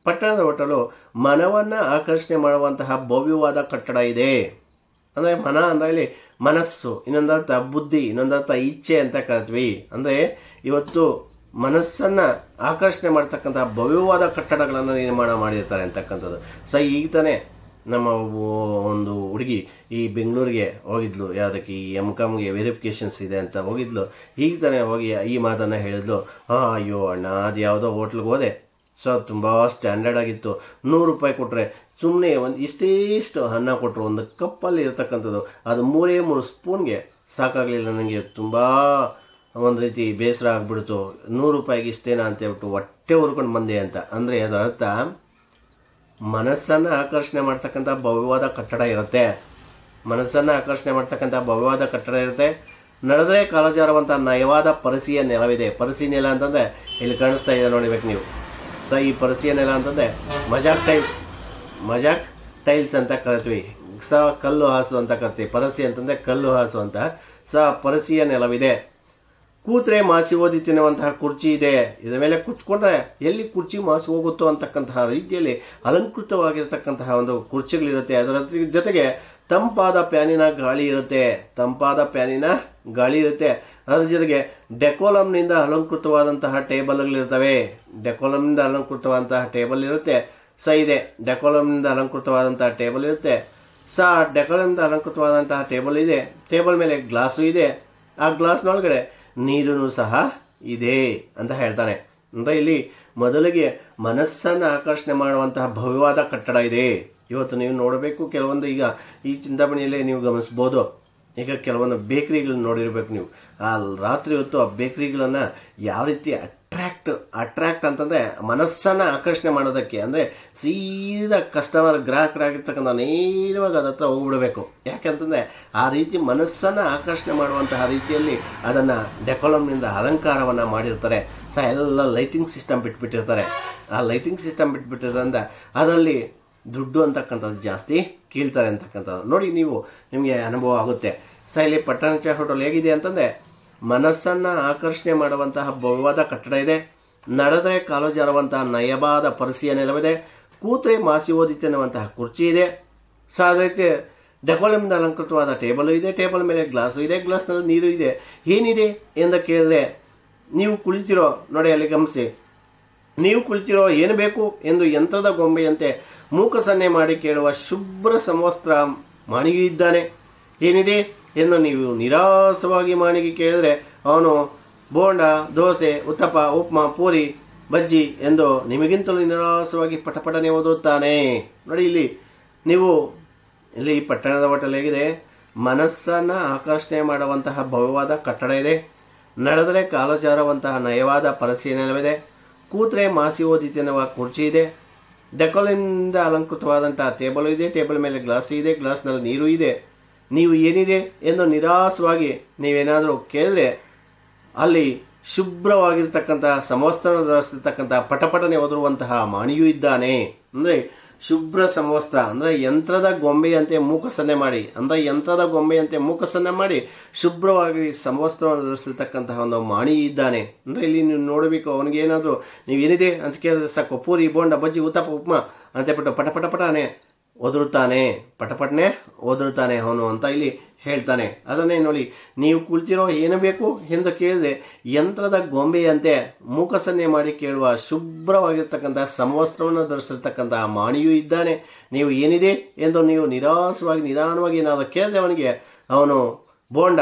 ಪಟ್ಟಣದ ಹೋಟೆಲು ಮನವನ್ನು ಆಕರ್ಷಣೆ ಮಾಡುವಂತಹ ಭವ್ಯವಾದ ಕಟ್ಟಡ ಇದೆ. ಅಂದರೆ ಮನ ಅಂದರೆ ಇಲ್ಲಿ ಮನಸ್ಸು, ಇನ್ನೊಂದರ್ಥ ಬುದ್ಧಿ, ಇನ್ನೊಂದರ್ಥ ಇಚ್ಛೆ ಅಂತ ಕರಿತೀವಿ. ಅಂದರೆ ಇವತ್ತು ಮನಸ್ಸನ್ನು ಆಕರ್ಷಣೆ ಮಾಡ್ತಕ್ಕಂತಹ ಭವ್ಯವಾದ ಕಟ್ಟಡಗಳನ್ನು ನಿರ್ಮಾಣ ಮಾಡಿರ್ತಾರೆ ಅಂತಕ್ಕಂಥದ್ದು. ಈಗ ತಾನೇ ನಮ್ಮ ಒಂದು ಹುಡುಗಿ ಈ ಬೆಂಗಳೂರಿಗೆ ಹೋಗಿದ್ಲು, ಯಾವುದಕ್ಕೆ ಈ MCOMಗೆ ವೆರಿಫಿಕೇಷನ್ಸ್ ಇದೆ ಅಂತ ಹೋಗಿದ್ಲು. ಈಗ ತಾನೇ ಹೋಗಿ ಈ ಮಾತನ್ನು ಹೇಳಿದ್ಲು, ಅಯ್ಯೋ ಅಣ್ಣ ಅದು ಯಾವುದೋ ಹೋಟ್ಲಿಗೆ ಹೋದೆ, ಸೊ ತುಂಬ ಸ್ಟ್ಯಾಂಡರ್ಡ್ ಆಗಿತ್ತು. 100 ರೂಪಾಯಿ ಕೊಟ್ಟರೆ ಸುಮ್ಮನೆ ಇಷ್ಟೇಷ್ಟು ಅನ್ನ ಕೊಟ್ಟರು, ಒಂದು ಕಪ್ಪಲ್ಲಿ ಇರತಕ್ಕಂಥದ್ದು ಅದು 3 ಸ್ಪೂನ್ಗೆ ಸಾಕಾಗಲಿಲ್ಲ ನನಗೆ. ತುಂಬ ಒಂದು ರೀತಿ ಬೇಸರ ಆಗಿಬಿಡ್ತು. 100 ರೂಪಾಯಿಗೆ ಇಷ್ಟೇನಾ ಅಂತ ಹೇಳ್ಬಿಟ್ಟು ಹೊಟ್ಟೆ ಹುರ್ಕೊಂಡು ಬಂದೆ ಅಂತ. ಅಂದರೆ ಅದರ ಅರ್ಥ ಮನಸ್ಸನ್ನು ಆಕರ್ಷಣೆ ಮಾಡ್ತಕ್ಕಂಥ ಭವ್ಯವಾದ ಕಟ್ಟಡ ಇರುತ್ತೆ, ಮನಸ್ಸನ್ನು ಆಕರ್ಷಣೆ ಮಾಡ್ತಕ್ಕಂಥ ಭವ್ಯವಾದ ಕಟ್ಟಡ ಇರುತ್ತೆ. ನಡೆದರೆ ಕಾಲಜಾರುವಂಥ ನಯವಾದ ಪರಸಿಯ ನೆಲವಿದೆ. ಪರಸಿ ನೆಲ ಅಂತಂದರೆ ಇಲ್ಲಿ ಕಾಣಿಸ್ತಾ ಇದೆ ನೋಡಿಬೇಕು ನೀವು. ಸೊ ಈ ಪರಸಿಯ ನೆಲ ಅಂತಂದರೆ ಮಜಾಕ್ ಟೈಲ್ಸ್ ಅಂತ ಕರಿತೀವಿ. ಕಲ್ಲು ಹಾಸು ಅಂತ ಕರಿತೀವಿ. ಪರಸಿ ಅಂತಂದರೆ ಕಲ್ಲು ಹಾಸು ಅಂತ. ಪರಸಿಯ ನೆಲವಿದೆ. ಕೂತ್ರೆ ಮಾಸಿ ಓದಿ ತಿನ್ನುವಂತಹ ಕುರ್ಚಿ ಇದೆ. ಇದರ ಮೇಲೆ ಕೂತ್ಕೊಂಡ್ರೆ ಎಲ್ಲಿ ಕುರ್ಚಿ ಮಾಸಿ ಹೋಗುತ್ತೋ ಅಂತಕ್ಕಂತಹ ರೀತಿಯಲ್ಲಿ ಅಲಂಕೃತವಾಗಿರತಕ್ಕಂತಹ ಒಂದು ಕುರ್ಚಿಗಳಿರುತ್ತೆ. ಅದರ ಜೊತೆಗೆ ತಂಪಾದ ಫ್ಯಾನಿನ ಗಾಳಿ ಇರುತ್ತೆ. ಅದರ ಜೊತೆಗೆ ಡೆಕೋಲಮ್ನಿಂದ ಅಲಂಕೃತವಾದಂತಹ ಟೇಬಲ್ಗಳಿರ್ತವೆ. ಟೇಬಲ್ ಇರುತ್ತೆ. ಇದೆ ಡೆಕೋಲಮ್ನಿಂದ ಅಲಂಕೃತವಾದಂತಹ ಟೇಬಲ್ ಇರುತ್ತೆ. ಡೆಕೋಲಮ್ನಿಂದ ಅಲಂಕೃತವಾದಂತಹ ಟೇಬಲ್ ಇದೆ. ಟೇಬಲ್ ಮೇಲೆ ಗ್ಲಾಸು ಇದೆ. ಆ ಗ್ಲಾಸ್ನೊಳಗಡೆ ನೀರು ಸಹ ಇದೆ ಅಂತ ಹೇಳ್ತಾನೆ. ಅಂದರೆ ಇಲ್ಲಿ ಮೊದಲಿಗೆ ಮನಸ್ಸನ್ನು ಆಕರ್ಷಣೆ ಮಾಡುವಂತಹ ಭವ್ಯವಾದ ಕಟ್ಟಡ ಇದೆ. ಇವತ್ತು ನೀವು ನೋಡಬೇಕು ಕೆಲವೊಂದು, ಈಗ ಈ ಚಿಂತಾಮಣಿಯಲ್ಲೇ ನೀವು ಗಮನಿಸ್ಬೋದು, ಈಗ ಕೆಲವೊಂದು ಬೇಕ್ರಿಗಳನ್ನ ನೋಡಿರ್ಬೇಕು ನೀವು. ಆ ರಾತ್ರಿ ಹೊತ್ತು ಆ ಬೇಕ್ರಿಗಳನ್ನು ಯಾವ ರೀತಿ ಅಟ್ರಾಕ್ಟ್ ಅಂತಂದರೆ ಮನಸ್ಸನ್ನು ಆಕರ್ಷಣೆ ಮಾಡೋದಕ್ಕೆ, ಅಂದರೆ ಸೀದಾ ಗ್ರಾಹಕರಾಗಿರ್ತಕ್ಕಂಥ ನೇರವಾಗಿ ಅದ ಹತ್ರ ಹೋಗ್ಬಿಡಬೇಕು. ಯಾಕೆಂತಂದರೆ ಆ ರೀತಿ ಮನಸ್ಸನ್ನು ಆಕರ್ಷಣೆ ಮಾಡುವಂತಹ ರೀತಿಯಲ್ಲಿ ಅದನ್ನು ಡೆಕೋಲಮ್ನಿಂದ ಅಲಂಕಾರವನ್ನು ಮಾಡಿರ್ತಾರೆ. ಎಲ್ಲ ಲೈಟಿಂಗ್ ಸಿಸ್ಟಮ್ ಬಿಟ್ಬಿಟ್ಟಿರ್ತಾರೆ. ಆ ಲೈಟಿಂಗ್ ಸಿಸ್ಟಮ್ ಬಿಟ್ಬಿಟ್ಟಿರೋದ್ರಿಂದ ಅದರಲ್ಲಿ ದುಡ್ಡು ಅಂತಕ್ಕಂಥದ್ದು ಜಾಸ್ತಿ ಕೀಳ್ತಾರೆ ಅಂತಕ್ಕಂಥದ್ದು ನೋಡಿ. ನಿಮಗೆ ಅನುಭವ ಆಗುತ್ತೆ. ಇಲ್ಲಿ ಪಟ್ಟಣ ಚಾ ಹೋಟೆಲ್ ಹೇಗಿದೆ ಅಂತಂದರೆ ಮನಸ್ಸನ್ನು ಆಕರ್ಷಣೆ ಮಾಡುವಂತಹ ಭವ್ಯವಾದ ಕಟ್ಟಡ ಇದೆ. ನಡೆದರೆ ಕಾಲು ಜಾರುವಂತಹ ನಯವಾದ ಪರಸಿಯ ನೆಲವಿದೆ. ಕೂತ್ರೆ ಮಾಸಿ ಓದಿ ತಿನ್ನುವಂತಹ ಕುರ್ಚಿ ಇದೆ. ಅದೇ ರೀತಿ ಡೆಕೋಲಮ್ನಿಂದ ಅಲಂಕೃತವಾದ ಟೇಬಲ್ ಇದೆ. ಟೇಬಲ್ ಮೇಲೆ ಗ್ಲಾಸು ಇದೆ. ಗ್ಲಾಸ್ನಲ್ಲಿ ನೀರು ಇದೆ. ಏನಿದೆ ಎಂದು ಕೇಳಿದ್ರೆ ನೀವು ಕುಳಿತಿರೋ ನೋಡಿ, ಅಲ್ಲಿ ಗಮನಿಸಿ, ನೀವು ಕುಳಿತಿರೋ ಏನು ಬೇಕು ಎಂದು ಯಂತ್ರದ ಗೊಂಬೆಯಂತೆ ಮೂಕ ಸನ್ನೆ ಮಾಡಿ ಕೇಳುವ ಶುಭ್ರ ಸಮವಸ್ತ್ರ ಮಾಣಿಗೆ ಇದ್ದಾನೆ. ಏನಿದೆ ಎಂದು ನೀವು ನಿರಾಸವಾಗಿ ಮಾಣಿಗೆ ಕೇಳಿದರೆ ಅವನು ಬೋಂಡ, ದೋಸೆ, ಉತ್ತಪ್ಪ, ಉಪ್ಮಾ, ಪೂರಿ, ಬಜ್ಜಿ ಎಂದು ನಿಮಗಿಂತಲೂ ನಿರಾಸವಾಗಿ ಪಟಪಟನೆ ಓದುತ್ತಾನೆ. ನೋಡಿ ಇಲ್ಲಿ ಪಟ್ಟಣದ ಹೋಟೆಲ್ ಹೇಗಿದೆ, ಮನಸ್ಸನ್ನು ಆಕರ್ಷಣೆ ಮಾಡುವಂತಹ ಭವ್ಯವಾದ ಕಟ್ಟಡ ಇದೆ. ನಡೆದರೆ ಕಾಲು ಜಾರುವಂತಹ ನಯವಾದ ಪರಸಿಯ ನೆಲವಿದೆ. ಕೂತ್ರೆ ಮಾಸಿ ಓದಿ ತಿನ್ನುವ ಕುರ್ಚಿ ಇದೆ. ಡೆಕೋಲಿನಿಂದ ಅಲಂಕೃತವಾದಂತಹ ಟೇಬಲ್ ಇದೆ. ಟೇಬಲ್ ಮೇಲೆ ಗ್ಲಾಸ್ ಇದೆ. ಗ್ಲಾಸ್ನಲ್ಲಿ ನೀರು ಇದೆ. ನೀವು ಏನಿದೆ ಎಂದು ನಿರಾಸವಾಗಿ ನೀವೇನಾದರೂ ಕೇಳಿದ್ರೆ ಅಲ್ಲಿ ಶುಭ್ರವಾಗಿರ್ತಕ್ಕಂತಹ ಸಮವಸ್ತ್ರ ಧರಿಸಿರ್ತಕ್ಕಂತಹ ಪಟಪಟನೆ ಒದರುವಂತಹ ಮಾಣಿಯೂ ಇದ್ದಾನೆ. ಅಂದರೆ ಶುಭ್ರ ಸಮವಸ್ತ್ರ ಅಂದರೆ ಯಂತ್ರದ ಗೊಂಬೆಯಂತೆ ಮೂಕಸನ್ನೆ ಮಾಡಿ ಶುಭ್ರವಾಗಿ ಸಮವಸ್ತ್ರವನ್ನು ಧರಿಸಿರ್ತಕ್ಕಂತಹ ಒಂದು ಮಾಣಿ ಇದ್ದಾನೆ. ಅಂದರೆ ಇಲ್ಲಿ ನೀವು ನೋಡಬೇಕು, ಅವನಿಗೇನಾದರೂ ನೀವೇನಿದೆ ಅಂತ ಕೇಳಿದ್ರೆ ಸಾಕು, ಪೂರಿ, ಬೋಂಡ, ಬಜ್ಜಿ, ಉತ್ತಪ್ಪ, ಉಪ್ಮಾ ಅಂತೇಳ್ಬಿಟ್ಟು ಪಟಪಟನೆ ಓದಿರುತ್ತಾನೆ ಅವನು ಅಂತ ಇಲ್ಲಿ ಹೇಳ್ತಾನೆ. ಅದನ್ನೇ ನೋಡಿ, ನೀವು ಕುಳಿತಿರೋ ಏನು ಬೇಕು ಎಂದು ಕೇಳಿದ್ರೆ ಯಂತ್ರದ ಗೊಂಬೆಯಂತೆ ಮೂಕಸನ್ನೆ ಮಾಡಿ ಕೇಳುವ ಶುಭ್ರವಾಗಿರ್ತಕ್ಕಂಥ ಸಮವಸ್ತ್ರವನ್ನು ಧರಿಸಿರ್ತಕ್ಕಂತಹ ಮಾಣಿಯೂ ಇದ್ದಾನೆ. ನೀವು ಏನಿದೆ ಎಂದು ನೀವು ನಿಧಾನವಾಗಿ ಏನಾದರೂ ಕೇಳಿದ್ರೆ ಅವನು ಬೋಂಡ,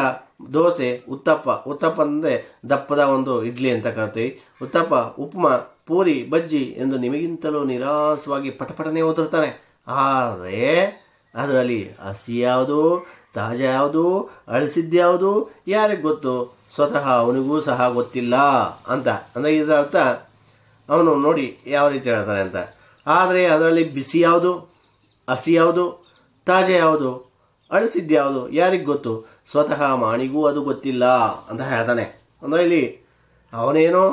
ದೋಸೆ, ಉತ್ತಪ್ಪ ಅಂದರೆ ದಪ್ಪದ ಒಂದು ಇಡ್ಲಿ ಅಂತ ಕರಿತೀವಿ, ಉತ್ತಪ್ಪ, ಉಪ್ಮಾ, ಪೂರಿ, ಬಜ್ಜಿ ಎಂದು ನಿಮಗಿಂತಲೂ ನಿರಾಸವಾಗಿ ಪಟಪಟನೆ ಓದಿರ್ತಾನೆ. ಆದರೆ ಅದರಲ್ಲಿ ಹಸಿ ಯಾವುದು, ತಾಜಾ ಯಾವುದು, ಅಳಿಸಿದ್ಯಾವುದು ಯಾರಿಗೆ ಗೊತ್ತು? ಸ್ವತಃ ಅವನಿಗೂ ಸಹ ಗೊತ್ತಿಲ್ಲ ಅಂತ. ಅಂದರೆ ಇದರ ಅರ್ಥ ಅವನು ನೋಡಿ ಯಾವ ರೀತಿ ಹೇಳ್ತಾನೆ ಅಂತ. ಆದರೆ ಅದರಲ್ಲಿ ಬಿಸಿ ಯಾವುದು, ಹಸಿ ಯಾವುದು, ತಾಜಾ ಯಾವುದು, ಅಳಿಸಿದ್ಯಾವುದು ಯಾರಿಗೆ ಗೊತ್ತು? ಸ್ವತಃ ಮಾಣಿಗೂ ಅದು ಗೊತ್ತಿಲ್ಲ ಅಂತ ಹೇಳ್ತಾನೆ. ಅಂದರೆ ಇಲ್ಲಿ ಅವನೇನೋ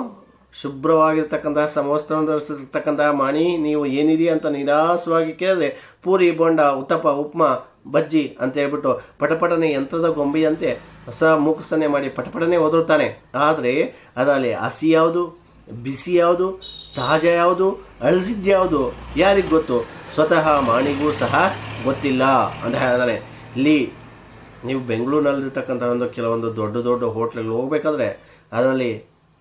ಶುಭ್ರವಾಗಿರ್ತಕ್ಕಂತಹ ಸಮವಸ್ತ್ರವನ್ನು ಧರಿಸಿರ್ತಕ್ಕಂತಹ ಮಾಣಿ, ನೀವು ಏನಿದೆ ಅಂತ ನಿರಾಸವಾಗಿ ಕೇಳಿದ್ರೆ ಪೂರಿ, ಬೋಂಡ, ಉತ್ತಪ್ಪ, ಉಪ್ಮಾ, ಬಜ್ಜಿ ಅಂತ ಹೇಳ್ಬಿಟ್ಟು ಪಟಪಟನೆ ಯಂತ್ರದ ಗೊಂಬೆಯಂತೆ ಹೊಸ ಮೂಕಸನ್ನೆ ಮಾಡಿ ಪಟಪಟನೆ ಓದಿರ್ತಾನೆ. ಆದರೆ ಅದರಲ್ಲಿ ಹಸಿ ಯಾವುದು, ಬಿಸಿ ಯಾವುದು, ತಾಜಾ ಯಾವುದು, ಅಳಿಸಿದ್ಯಾವುದು ಯಾರಿಗೆ ಗೊತ್ತು? ಸ್ವತಃ ಮಾಣಿಗೂ ಸಹ ಗೊತ್ತಿಲ್ಲ ಅಂತ ಹೇಳ್ತಾನೆ. ಇಲ್ಲಿ ನೀವು ಬೆಂಗಳೂರಿನಲ್ಲಿರ್ತಕ್ಕಂಥ ಕೆಲವೊಂದು ದೊಡ್ಡ ಹೋಟ್ಲಲ್ಲಿ ಹೋಗ್ಬೇಕಾದ್ರೆ ಅದರಲ್ಲಿ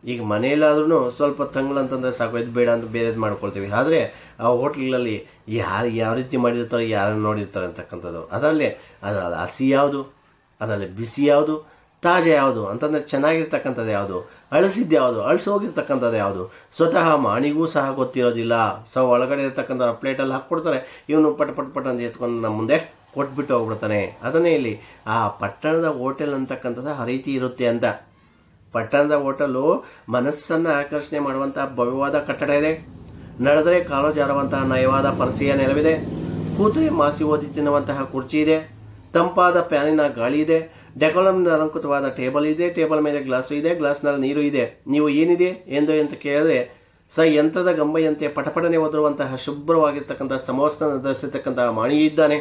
ಈಗ ಮನೆಯಲ್ಲಾದ್ರೂ ಸ್ವಲ್ಪ ತಂಗಳಂತಂದರೆ ಸಾಕು, ಇದು ಬೇಡ ಅಂತ ಬೇರೆದು ಮಾಡ್ಕೊಳ್ತೀವಿ. ಆದರೆ ಆ ಹೋಟ್ಲಲ್ಲಿ ಯಾವ ರೀತಿ ಮಾಡಿರ್ತಾರೆ, ಯಾರನ್ನು ನೋಡಿರ್ತಾರೆ ಅಂತಕ್ಕಂಥದ್ದು. ಅದರಲ್ಲಿ ಹಸಿ ಯಾವುದು, ಅದರಲ್ಲಿ ಬಿಸಿ ಯಾವುದು, ತಾಜಾ ಯಾವುದು ಅಂತಂದರೆ ಚೆನ್ನಾಗಿರ್ತಕ್ಕಂಥದ್ದು ಯಾವುದು, ಅಳಿಸಿದ್ದು ಯಾವುದು, ಅಳಿಸೋಗಿರ್ತಕ್ಕಂಥದ್ದು ಯಾವುದು ಸ್ವತಃ ಮಾಣಿಗೂ ಸಹ ಗೊತ್ತಿರೋದಿಲ್ಲ. ಸೊ ಒಳಗಡೆ ಇರ್ತಕ್ಕಂಥ ಪ್ಲೇಟಲ್ಲಿ ಹಾಕ್ಕೊಡ್ತಾರೆ, ಇವನು ಪಟ್ ಅಂತ ಎತ್ಕೊಂಡು ನಮ್ಮ ಮುಂದೆ ಕೊಟ್ಬಿಟ್ಟು ಹೋಗ್ಬಿಡ್ತಾನೆ. ಅದನ್ನೇ ಇಲ್ಲಿ ಆ ಪಟ್ಟಣದ ಹೋಟೆಲ್ ಅಂತಕ್ಕಂಥದ್ದು ಆ ರೀತಿ ಇರುತ್ತೆ ಅಂತ. ಪಟ್ಟಣದ ಹೋಟೆಲು ಮನಸ್ಸನ್ನು ಆಕರ್ಷಣೆ ಮಾಡುವಂಥ ಭವ್ಯವಾದ ಕಟ್ಟಡ ಇದೆ. ನಡೆದರೆ ಕಾಲು ಜಾರುವಂತಹ ನಯವಾದ ಪರಸೆಯ ನೆಲವಿದೆ. ಕೂತರೆ ಮಾಸಿ ಓದಿ ತಿನ್ನುವಂತಹ ಕುರ್ಚಿ ಇದೆ. ತಂಪಾದ ಫ್ಯಾನಿನ ಗಾಳಿ ಇದೆ. ಡೆಕೋಲಂನ ಅಲಂಕೃತವಾದ ಟೇಬಲ್ ಇದೆ. ಟೇಬಲ್ ಮೇಲೆ ಗ್ಲಾಸು ಇದೆ. ಗ್ಲಾಸ್ನಲ್ಲಿ ನೀರು ಇದೆ. ನೀವು ಏನಿದೆ ಎಂದು ಕೇಳಿದ್ರೆ ಯಂತ್ರದ ಗಂಬೆಯಂತೆ ಪಟಪಟನೆ ಒದರುವಂತಹ ಶುಭ್ರವಾಗಿರ್ತಕ್ಕಂಥ ಸಮವಸ್ತ್ರ ಧರಿಸಿರ್ತಕ್ಕಂತಹ ಮಾಣಿ ಇದ್ದಾನೆ.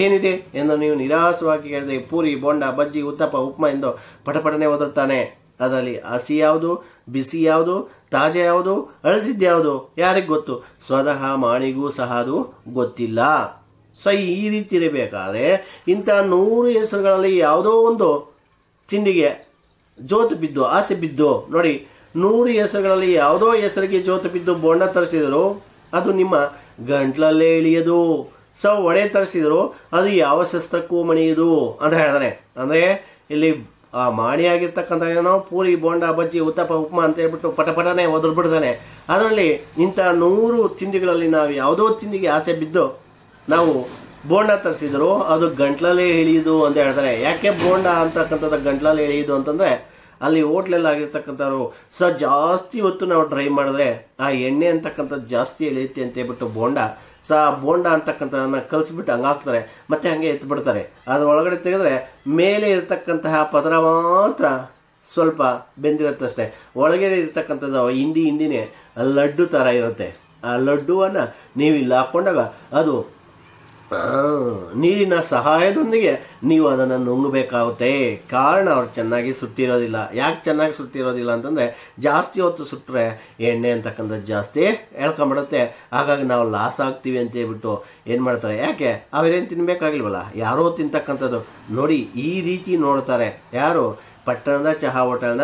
ಏನಿದೆ ಎಂದು ನೀವು ನಿರಾಸವಾಗಿ ಕೇಳಿದ್ರೆ ಪೂರಿ, ಬೋಂಡ, ಬಜ್ಜಿ, ಉತ್ತಪ್ಪ, ಉಪ್ಮಾ ಎಂದು ಪಟಪಟನೆ ಒದರುತ್ತಾನೆ. ಅದರಲ್ಲಿ ಹಸಿ ಯಾವುದು, ಬಿಸಿ ಯಾವುದು, ತಾಜಾ ಯಾವುದು, ಅಳಿಸಿದ್ಯಾವುದು ಯಾರಿಗೆ ಗೊತ್ತು? ಸ್ವತಃ ಮಾಣಿಗೂ ಸಹ ಅದು ಗೊತ್ತಿಲ್ಲ. ಈ ರೀತಿ ಇರಬೇಕಾದ್ರೆ ಇಂಥ 100 ಹೆಸರುಗಳಲ್ಲಿ ಯಾವುದೋ ಒಂದು ತಿಂಡಿಗೆ ಜೋತು ಬಿದ್ದು ಆಸೆ ಬಿದ್ದು ನೋಡಿ, 100 ಹೆಸರುಗಳಲ್ಲಿ ಯಾವುದೋ ಹೆಸರಿಗೆ ಜೋತು ಬಿದ್ದು ಬೋಂಡ ತರಿಸಿದ್ರು ಅದು ನಿಮ್ಮ ಗಂಟ್ಲಲ್ಲೇ ಇಳಿಯೋದು. ಒಡೆ ತರಿಸಿದ್ರು ಅದು ಯಾವ ಶಸ್ತ್ರಕ್ಕೂ ಮಣಿಯೋದು ಅಂತ ಹೇಳ್ತಾನೆ. ಅಂದರೆ ಇಲ್ಲಿ ಆ ಮಾಡಿಯಾಗಿರ್ತಕ್ಕಂಥ ಏನೋ ಪೂರಿ, ಬೋಂಡ, ಬಜ್ಜಿ, ಉತ್ತಪ್ಪ, ಉಪ್ಮಾ ಅಂತ ಹೇಳ್ಬಿಟ್ಟು ಪಟಪಟನೆ ಒದರ್ಬಿಡ್ತಾನೆ. ಅದರಲ್ಲಿ ಇಂಥ 100 ತಿಂಡಿಗಳಲ್ಲಿ ನಾವು ಯಾವುದೋ ತಿಂಡಿಗೆ ಆಸೆ ಬಿದ್ದು ನಾವು ಬೋಂಡ ತರಿಸಿದ್ರು ಅದು ಗಂಟ್ಲಲ್ಲೇ ಇಳಿಯೋದು ಅಂತ ಹೇಳ್ತಾರೆ. ಯಾಕೆ ಬೋಂಡ ಅಂತಕ್ಕಂಥದ್ದು ಗಂಟ್ಲಲ್ಲೇ ಇಳಿಯೋದು ಅಂತಂದರೆ ಅಲ್ಲಿ ಹೋಟ್ಲೆಲ್ಲ ಆಗಿರ್ತಕ್ಕಂಥವ್ರು ಜಾಸ್ತಿ ಹೊತ್ತು ನಾವು ಡ್ರೈ ಮಾಡಿದ್ರೆ ಆ ಎಣ್ಣೆ ಅಂತಕ್ಕಂಥದ್ದು ಜಾಸ್ತಿ ಎಳೆಯುತ್ತೆ ಅಂತ ಹೇಳ್ಬಿಟ್ಟು ಬೋಂಡ ಅಂತಕ್ಕಂಥದನ್ನ ಕಲಿಸ್ಬಿಟ್ಟು ಹಂಗೆ ಹಾಕ್ತಾರೆ, ಮತ್ತೆ ಹಂಗೆ ಎತ್ಬಿಡ್ತಾರೆ. ಅದ್ರ ಒಳಗಡೆ ತೆಗೆದ್ರೆ ಮೇಲೆ ಇರತಕ್ಕಂತಹ ಪದರ ಮಾತ್ರ ಸ್ವಲ್ಪ ಬೆಂದಿರುತ್ತಷ್ಟೇ. ಒಳಗಡೆ ಇರ್ತಕ್ಕಂಥದ್ದು ಹಿಂದಿನೇ ಲಡ್ಡು ಥರ ಇರುತ್ತೆ. ಆ ಲಡ್ಡುವನ್ನು ನೀವು ಇಲ್ಲಿ ಹಾಕ್ಕೊಂಡಾಗ ಅದು ನೀರಿನ ಸಹಾಯದೊಂದಿಗೆ ನೀವು ಅದನ್ನು ನುಂಗಬೇಕಾಗುತ್ತೆ. ಕಾರಣ ಅವ್ರು ಚೆನ್ನಾಗಿ ಸುಟ್ಟಿರೋದಿಲ್ಲ. ಯಾಕೆ ಚೆನ್ನಾಗಿ ಸುಟ್ಟಿರೋದಿಲ್ಲ ಅಂತಂದರೆ ಜಾಸ್ತಿ ಹೊತ್ತು ಸುಟ್ಟರೆ ಎಣ್ಣೆ ಅಂತಕ್ಕಂಥದ್ದು ಜಾಸ್ತಿ ಎಳ್ಕೊಂಬಿಡುತ್ತೆ. ಹಾಗಾಗಿ ನಾವು ಲಾಸ್ ಆಗ್ತೀವಿ ಅಂತ ಹೇಳ್ಬಿಟ್ಟು ಏನು ಮಾಡ್ತಾರೆ, ಯಾಕೆ ಅವರೇನು ತಿನ್ನಬೇಕಾಗಿಲ್ವಲ್ಲ, ಯಾರೋ ತಿಂತಕ್ಕಂಥದ್ದು ನೋಡಿ ಈ ರೀತಿ ನೋಡ್ತಾರೆ. ಯಾರು? ಪಟ್ಟಣದ ಚಹಾ ಹೋಟೆಲ್ನ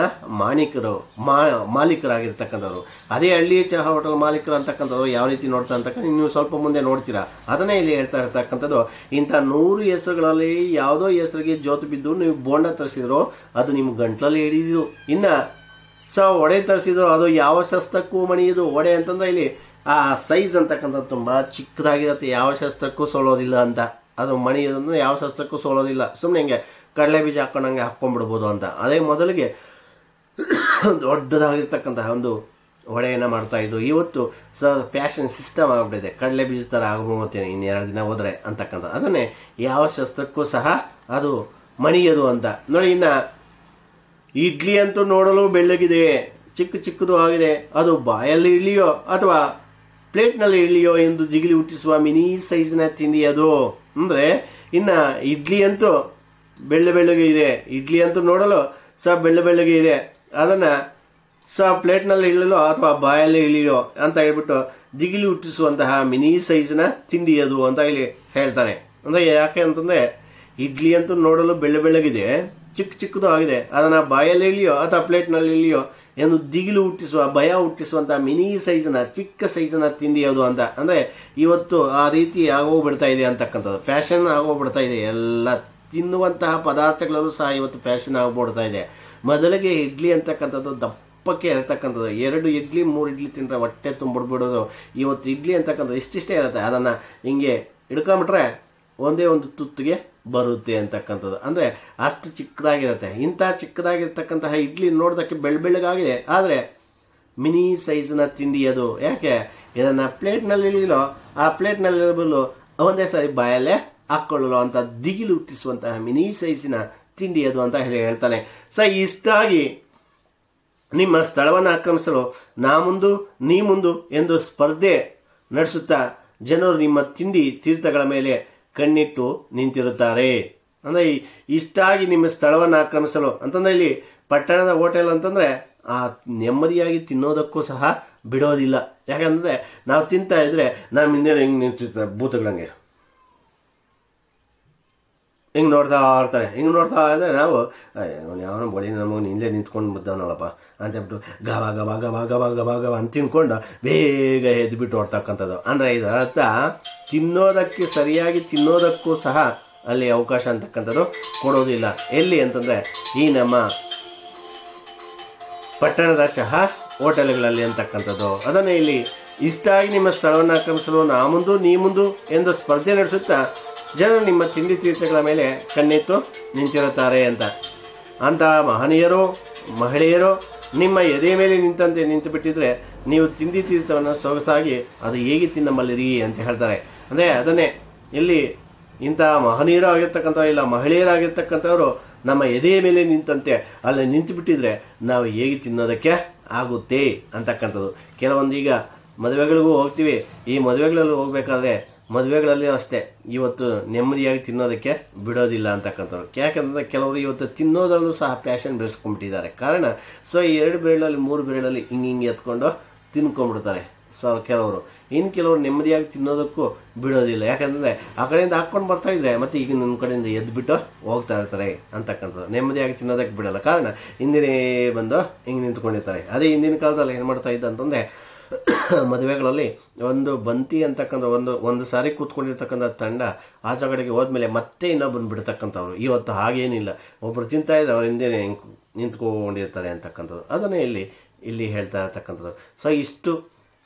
ಮಾಲೀಕರಾಗಿರ್ತಕ್ಕಂಥವ್ರು. ಅದೇ ಹಳ್ಳಿಯ ಚಹಾ ಹೋಟೆಲ್ ಮಾಲೀಕರು ಅಂತಕ್ಕಂಥವ್ರು ಯಾವ ರೀತಿ ನೋಡ್ತಾರೆ ಅಂತಕ್ಕ ನೀವು ಸ್ವಲ್ಪ ಮುಂದೆ ನೋಡ್ತೀರಾ. ಅದನ್ನೇ ಇಲ್ಲಿ ಹೇಳ್ತಾ ಇರ್ತಕ್ಕಂಥದ್ದು, ಇಂಥ 100 ಹೆಸರುಗಳಲ್ಲಿ ಯಾವುದೋ ಹೆಸರಿಗೆ ಜೋತು ಬಿದ್ದು ನೀವು ಬೋಂಡ ತರಿಸಿದ್ರು ಅದು ನಿಮ್ಮ ಗಂಟ್ಲಲ್ಲಿ ಹಿಡಿದು. ಇನ್ನು ಒಡೆ ತರಿಸಿದ್ರು ಅದು ಯಾವ ಶಸ್ತ್ರಕ್ಕೂ ಮಣಿಯೋದು. ಒಡೆ ಅಂತಂದ್ರೆ ಇಲ್ಲಿ ಆ ಸೈಜ್ ಅಂತಕ್ಕಂಥದ್ದು ತುಂಬ ಚಿಕ್ಕದಾಗಿರುತ್ತೆ, ಯಾವ ಶಸ್ತ್ರಕ್ಕೂ ಸೋಲೋದಿಲ್ಲ ಅಂತ. ಅದು ಮಣಿಯೋದಂದ್ರೆ ಯಾವ ಶಸ್ತ್ರಕ್ಕೂ ಸೋಲೋದಿಲ್ಲ. ಸುಮ್ಮನೆ ಹಿಂಗೆ ಕಡಲೆ ಬೀಜ ಹಾಕೊಂಡಂಗೆ ಹಾಕ್ಕೊಂಡ್ಬಿಡ್ಬೋದು ಅಂತ. ಅದೇ ಮೊದಲಿಗೆ ದೊಡ್ಡದಾಗಿರ್ತಕ್ಕಂತಹ ಒಂದು ಒಡೆಯನ್ನು ಮಾಡ್ತಾಯಿದ್ದು. ಇವತ್ತು ಫ್ಯಾಷನ್ ಸಿಸ್ಟಮ್ ಆಗಿಬಿಟ್ಟಿದೆ, ಕಡಲೆ ಬೀಜ ಥರ ಆಗ್ಬಿಡ್ತೇನೆ ಇನ್ನು 2 ದಿನ ಹೋದರೆ ಅಂತಕ್ಕಂಥ. ಅದನ್ನೇ ಯಾವ ಶಸ್ತ್ರಕ್ಕೂ ಸಹ ಅದು ಮಣಿಯೋದು ಅಂತ ನೋಡಿ. ಇನ್ನು ಇಡ್ಲಿ ಅಂತೂ ನೋಡಲು ಬೆಳ್ಳಗಿದೆ, ಚಿಕ್ಕದು ಆಗಿದೆ. ಅದು ಬಾಯಲ್ಲಿ ಇಳಿಯೋ ಅಥವಾ ಪ್ಲೇಟ್ನಲ್ಲಿ ಇಳಿಯೋ ಎಂದು ಜಿಗಿಲಿ ಹುಟ್ಟಿಸುವ ಮಿನಿ ಸೈಜ್ನ ತಿಂಡಿ ಅದು. ಅಂದರೆ ಇನ್ನು ಇಡ್ಲಿ ಅಂತೂ ಬೆಳ್ಳಗೆ ಇದೆ. ಇಡ್ಲಿ ಅಂತೂ ನೋಡಲು ಬೆಳ್ಳಗೆ ಇದೆ. ಅದನ್ನು ಪ್ಲೇಟ್ನಲ್ಲಿ ಇಳಿಯೋ ಅಥವಾ ಬಾಯಲ್ಲಿ ಇಳಿಯೋ ಅಂತ ಹೇಳ್ಬಿಟ್ಟು ದಿಗಿಲಿ ಹುಟ್ಟಿಸುವಂತಹ ಮಿನಿ ಸೈಜ್ನ ತಿಂಡಿ ಅದು ಅಂತ ಇಲ್ಲಿ ಹೇಳ್ತಾನೆ. ಅಂದರೆ ಯಾಕೆ ಅಂತಂದರೆ ಇಡ್ಲಿ ಅಂತೂ ನೋಡಲು ಬೆಳ್ಳಗಿದೆ, ಚಿಕ್ಕದು ಆಗಿದೆ. ಅದನ್ನು ಬಾಯಲ್ಲಿ ಇಳಿಯೋ ಅಥವಾ ಪ್ಲೇಟ್ನಲ್ಲಿ ಇಳಿಯೋ ಎಂದು ದಿಗಿಲು ಹುಟ್ಟಿಸುವ, ಭಯ ಹುಟ್ಟಿಸುವಂತಹ ಮಿನಿ ಸೈಜ್ನ, ಚಿಕ್ಕ ಸೈಜ್ನ ತಿಂಡಿ ಅದು ಅಂತ. ಅಂದರೆ ಇವತ್ತು ಆ ರೀತಿ ಆಗೋಗ್ಬಿಡ್ತಾ ಇದೆ ಅಂತಕ್ಕಂಥದ್ದು. ಫ್ಯಾಷನ್ ಆಗೋಗ್ಬಿಡ್ತಾ ಇದೆ. ಎಲ್ಲ ತಿನ್ನುವಂತಹ ಪದಾರ್ಥಗಳಲ್ಲೂ ಸಹ ಇವತ್ತು ಫ್ಯಾಷನ್ ಆಗ್ಬಿಡ್ತಾ ಇದೆ. ಮೊದಲಿಗೆ ಇಡ್ಲಿ ಅಂತಕ್ಕಂಥದ್ದು ದಪ್ಪಕ್ಕೆ ಇರತಕ್ಕಂಥದ್ದು. 2 ಇಡ್ಲಿ 3 ಇಡ್ಲಿ ತಿಂದರೆ ಹೊಟ್ಟೆ ತುಂಬಿಡ್ಬಿಡೋದು. ಇವತ್ತು ಇಡ್ಲಿ ಅಂತಕ್ಕಂಥದ್ದು ಇಷ್ಟಿಷ್ಟೇ ಇರುತ್ತೆ. ಅದನ್ನು ಹಿಂಗೆ ಹಿಡ್ಕೊಂಬಿಟ್ರೆ ಒಂದೇ ಒಂದು ತುತ್ತಿಗೆ ಬರುತ್ತೆ ಅಂತಕ್ಕಂಥದ್ದು. ಅಂದರೆ ಅಷ್ಟು ಚಿಕ್ಕದಾಗಿರುತ್ತೆ. ಇಂಥ ಚಿಕ್ಕದಾಗಿರ್ತಕ್ಕಂತಹ ಇಡ್ಲಿ ನೋಡೋದಕ್ಕೆ ಬೆಳ್ಳಗಾಗಿದೆ, ಆದರೆ ಮಿನಿ ಸೈಜ್ನ ತಿಂಡಿ ಅದು. ಯಾಕೆ? ಇದನ್ನು ಪ್ಲೇಟ್ನಲ್ಲಿ ಇಳಿಯೋ ಆ ಪ್ಲೇಟ್ನಲ್ಲಿ ಇರಬಲ್ಲು ಒಂದೇ ಸಾರಿ ಬಾಯಲ್ಲೇ ಹಾಕ್ಕೊಳ್ಳಲು ಅಂತ ದಿಗಿಲು ಹುಟ್ಟಿಸುವಂತಹ ಮಿನಿ ಸೈಜಿನ ತಿಂಡಿ ಅದು ಅಂತ ಹೇಳ್ತಾನೆ. ಇಷ್ಟಾಗಿ ನಿಮ್ಮ ಸ್ಥಳವನ್ನು ಆಕ್ರಮಿಸಲು ನಾ ಮುಂದು ನೀ ಮುಂದು ಎಂದು ಸ್ಪರ್ಧೆ ನಡೆಸುತ್ತಾ ಜನರು ನಿಮ್ಮ ತಿಂಡಿ ತೀರ್ಥಗಳ ಮೇಲೆ ಕಣ್ಣಿಟ್ಟು ನಿಂತಿರುತ್ತಾರೆ. ಅಂದರೆ ಇಷ್ಟಾಗಿ ನಿಮ್ಮ ಸ್ಥಳವನ್ನು ಆಕ್ರಮಿಸಲು ಅಂತಂದರೆ ಇಲ್ಲಿ ಪಟ್ಟಣದ ಹೋಟೆಲ್ ಅಂತಂದರೆ ಆ ನೆಮ್ಮದಿಯಾಗಿ ತಿನ್ನೋದಕ್ಕೂ ಸಹ ಬಿಡೋದಿಲ್ಲ. ಯಾಕಂದರೆ ನಾವು ತಿಂತಾ ಇದ್ರೆ ನಮ್ಮ ಹಿಂದೆ ಹಿಂಗೆ ನಿಂತಿರ್ತಾರೆ ಭೂತಗಳಂಗೆ, ಹಿಂಗೆ ನೋಡ್ತಾ ಇರ್ತಾರೆ. ಹಿಂಗೆ ನೋಡ್ತಾ ಇದ್ರೆ ನಾವು ಯಾವನೋ ಬಡಿ ನಮಗೆ ಇಲ್ಲೇ ನಿಂತ್ಕೊಂಡು ಬಿದ್ದವನಲ್ಲಪ್ಪ ಅಂತೇಳ್ಬಿಟ್ಟು ಗಬ ಗಬ ಗಬ ಗಬ ಗಬ ಗಬ ಅಂತ ತಿನ್ಕೊಂಡು ಬೇಗ ಎದ್ಬಿಟ್ಟು ಓಡ್ತಕ್ಕಂಥದ್ದು. ಅಂದರೆ ಇದರ ಅರ್ಥ ತಿನ್ನೋದಕ್ಕೆ ಸರಿಯಾಗಿ ತಿನ್ನೋದಕ್ಕೂ ಸಹ ಅಲ್ಲಿ ಅವಕಾಶ ಅಂತಕ್ಕಂಥದ್ದು ಕೊಡೋದಿಲ್ಲ. ಎಲ್ಲಿ ಅಂತಂದರೆ ಈ ನಮ್ಮ ಪಟ್ಟಣದ ಚಹಾ ಹೋಟೆಲ್ಗಳಲ್ಲಿ ಅಂತಕ್ಕಂಥದ್ದು. ಅದನ್ನೇ ಇಲ್ಲಿ ಇಷ್ಟ ಆಗಿ ನಿಮ್ಮ ಸ್ಥಳವನ್ನು ಆಕ್ರಮಿಸಲು ನಾ ಮುಂದು ನೀ ಮುಂದು ಎಂದು ಸ್ಪರ್ಧೆ ನಡೆಸುತ್ತಾ ಜನರು ನಿಮ್ಮ ತಿಂಡಿ ತೀರ್ಥಗಳ ಮೇಲೆ ಕಣ್ಣಿಟ್ಟು ನಿಂತಿರುತ್ತಾರೆ ಅಂತ ಮಹನೀಯರು ಮಹಿಳೆಯರು ನಿಮ್ಮ ಎದೆ ಮೇಲೆ ನಿಂತಂತೆ ನಿಂತು ಬಿಟ್ಟಿದ್ರೆ ನೀವು ತಿಂಡಿ ತೀರ್ಥವನ್ನು ಸೊಗಸಾಗಿ ಅದು ಹೇಗೆ ತಿನ್ನಬಲ್ಲಿರಿ ಅಂತ ಹೇಳ್ತಾರೆ. ಅಂದರೆ ಅದನ್ನೇ ಇಲ್ಲಿ ಇಂಥ ಮಹನೀಯರು ಆಗಿರ್ತಕ್ಕಂಥ ಇಲ್ಲ ಮಹಿಳೆಯರಾಗಿರ್ತಕ್ಕಂಥವ್ರು ನಮ್ಮ ಎದೆಯ ಮೇಲೆ ನಿಂತಂತೆ ಅಲ್ಲಿ ನಿಂತು ಬಿಟ್ಟಿದ್ರೆ ನಾವು ಹೇಗೆ ತಿನ್ನೋದಕ್ಕೆ ಆಗುತ್ತೆ ಅಂತಕ್ಕಂಥದ್ದು. ಕೆಲವೊಂದು ಈಗ ಮದುವೆಗಳಿಗೂ ಹೋಗ್ತೀವಿ. ಈ ಮದುವೆಗಳಲ್ಲಿ ಹೋಗ್ಬೇಕಾದ್ರೆ ಮದುವೆಗಳಲ್ಲಿ ಅಷ್ಟೇ ಇವತ್ತು ನೆಮ್ಮದಿಯಾಗಿ ತಿನ್ನೋದಕ್ಕೆ ಬಿಡೋದಿಲ್ಲ ಅಂತಕ್ಕಂಥವ್ರು. ಯಾಕಂದರೆ ಕೆಲವರು ಇವತ್ತು ತಿನ್ನೋದ್ರಲ್ಲೂ ಸಹ ಪ್ಯಾಷನ್ ಬೆಳೆಸ್ಕೊಂಡ್ಬಿಟ್ಟಿದ್ದಾರೆ. ಕಾರಣ ಸೊ 2 ಬೆರಳಲ್ಲಿ 3 ಬೆರಳಲ್ಲಿ ಹಿಂಗೆ ಎತ್ಕೊಂಡು ತಿನ್ಕೊಂಡ್ಬಿಡ್ತಾರೆ ಕೆಲವರು. ಇನ್ನು ಕೆಲವರು ನೆಮ್ಮದಿಯಾಗಿ ತಿನ್ನೋದಕ್ಕೂ ಬಿಡೋದಿಲ್ಲ. ಯಾಕಂದರೆ ಆ ಕಡೆಯಿಂದ ಹಾಕ್ಕೊಂಡು ಬರ್ತಾ ಇದ್ರೆ ಮತ್ತೆ ಈಗ ನಿಮ್ಮ ಕಡೆಯಿಂದ ಎದ್ದುಬಿಟ್ಟು ಹೋಗ್ತಾ ಇರ್ತಾರೆ ಅಂತಕ್ಕಂಥದ್ದು. ನೆಮ್ಮದಿಯಾಗಿ ತಿನ್ನೋದಕ್ಕೆ ಬಿಡೋಲ್ಲ. ಕಾರಣ ಹಿಂದಿನೇ ಬಂದು ಹಿಂಗೆ ನಿಂತ್ಕೊಂಡಿರ್ತಾರೆ. ಅದೇ ಹಿಂದಿನ ಕಾಲದಲ್ಲಿ ಏನು ಮಾಡ್ತಾ ಇದ್ದ ಅಂತಂದರೆ ಮದುವೆಗಳಲ್ಲಿ ಒಂದು ಬಂತಿ ಅಂತಕ್ಕಂಥ ಒಂದು ಸಾರಿ ಕೂತ್ಕೊಂಡಿರ್ತಕ್ಕಂಥ ತಂಡ ಆಚೆ ಕಡೆಗೆ ಹೋದ್ಮೇಲೆ ಮತ್ತೆ ಇನ್ನೊಬ್ಬರು ಬಿಡ್ತಕ್ಕಂಥವ್ರು. ಇವತ್ತು ಹಾಗೇನಿಲ್ಲ. ಒಬ್ಬರು ತಿಂತಾ ಇದ್ರೆ ಅವ್ರ ಹಿಂದೆ ನಿಂತ್ಕೊಂಡಿರ್ತಾರೆ ಅಂತಕ್ಕಂಥದ್ದು. ಅದನ್ನೇ ಇಲ್ಲಿ ಹೇಳ್ತಾ ಇರ್ತಕ್ಕಂಥದ್ದು. ಸೊ ಇಷ್ಟು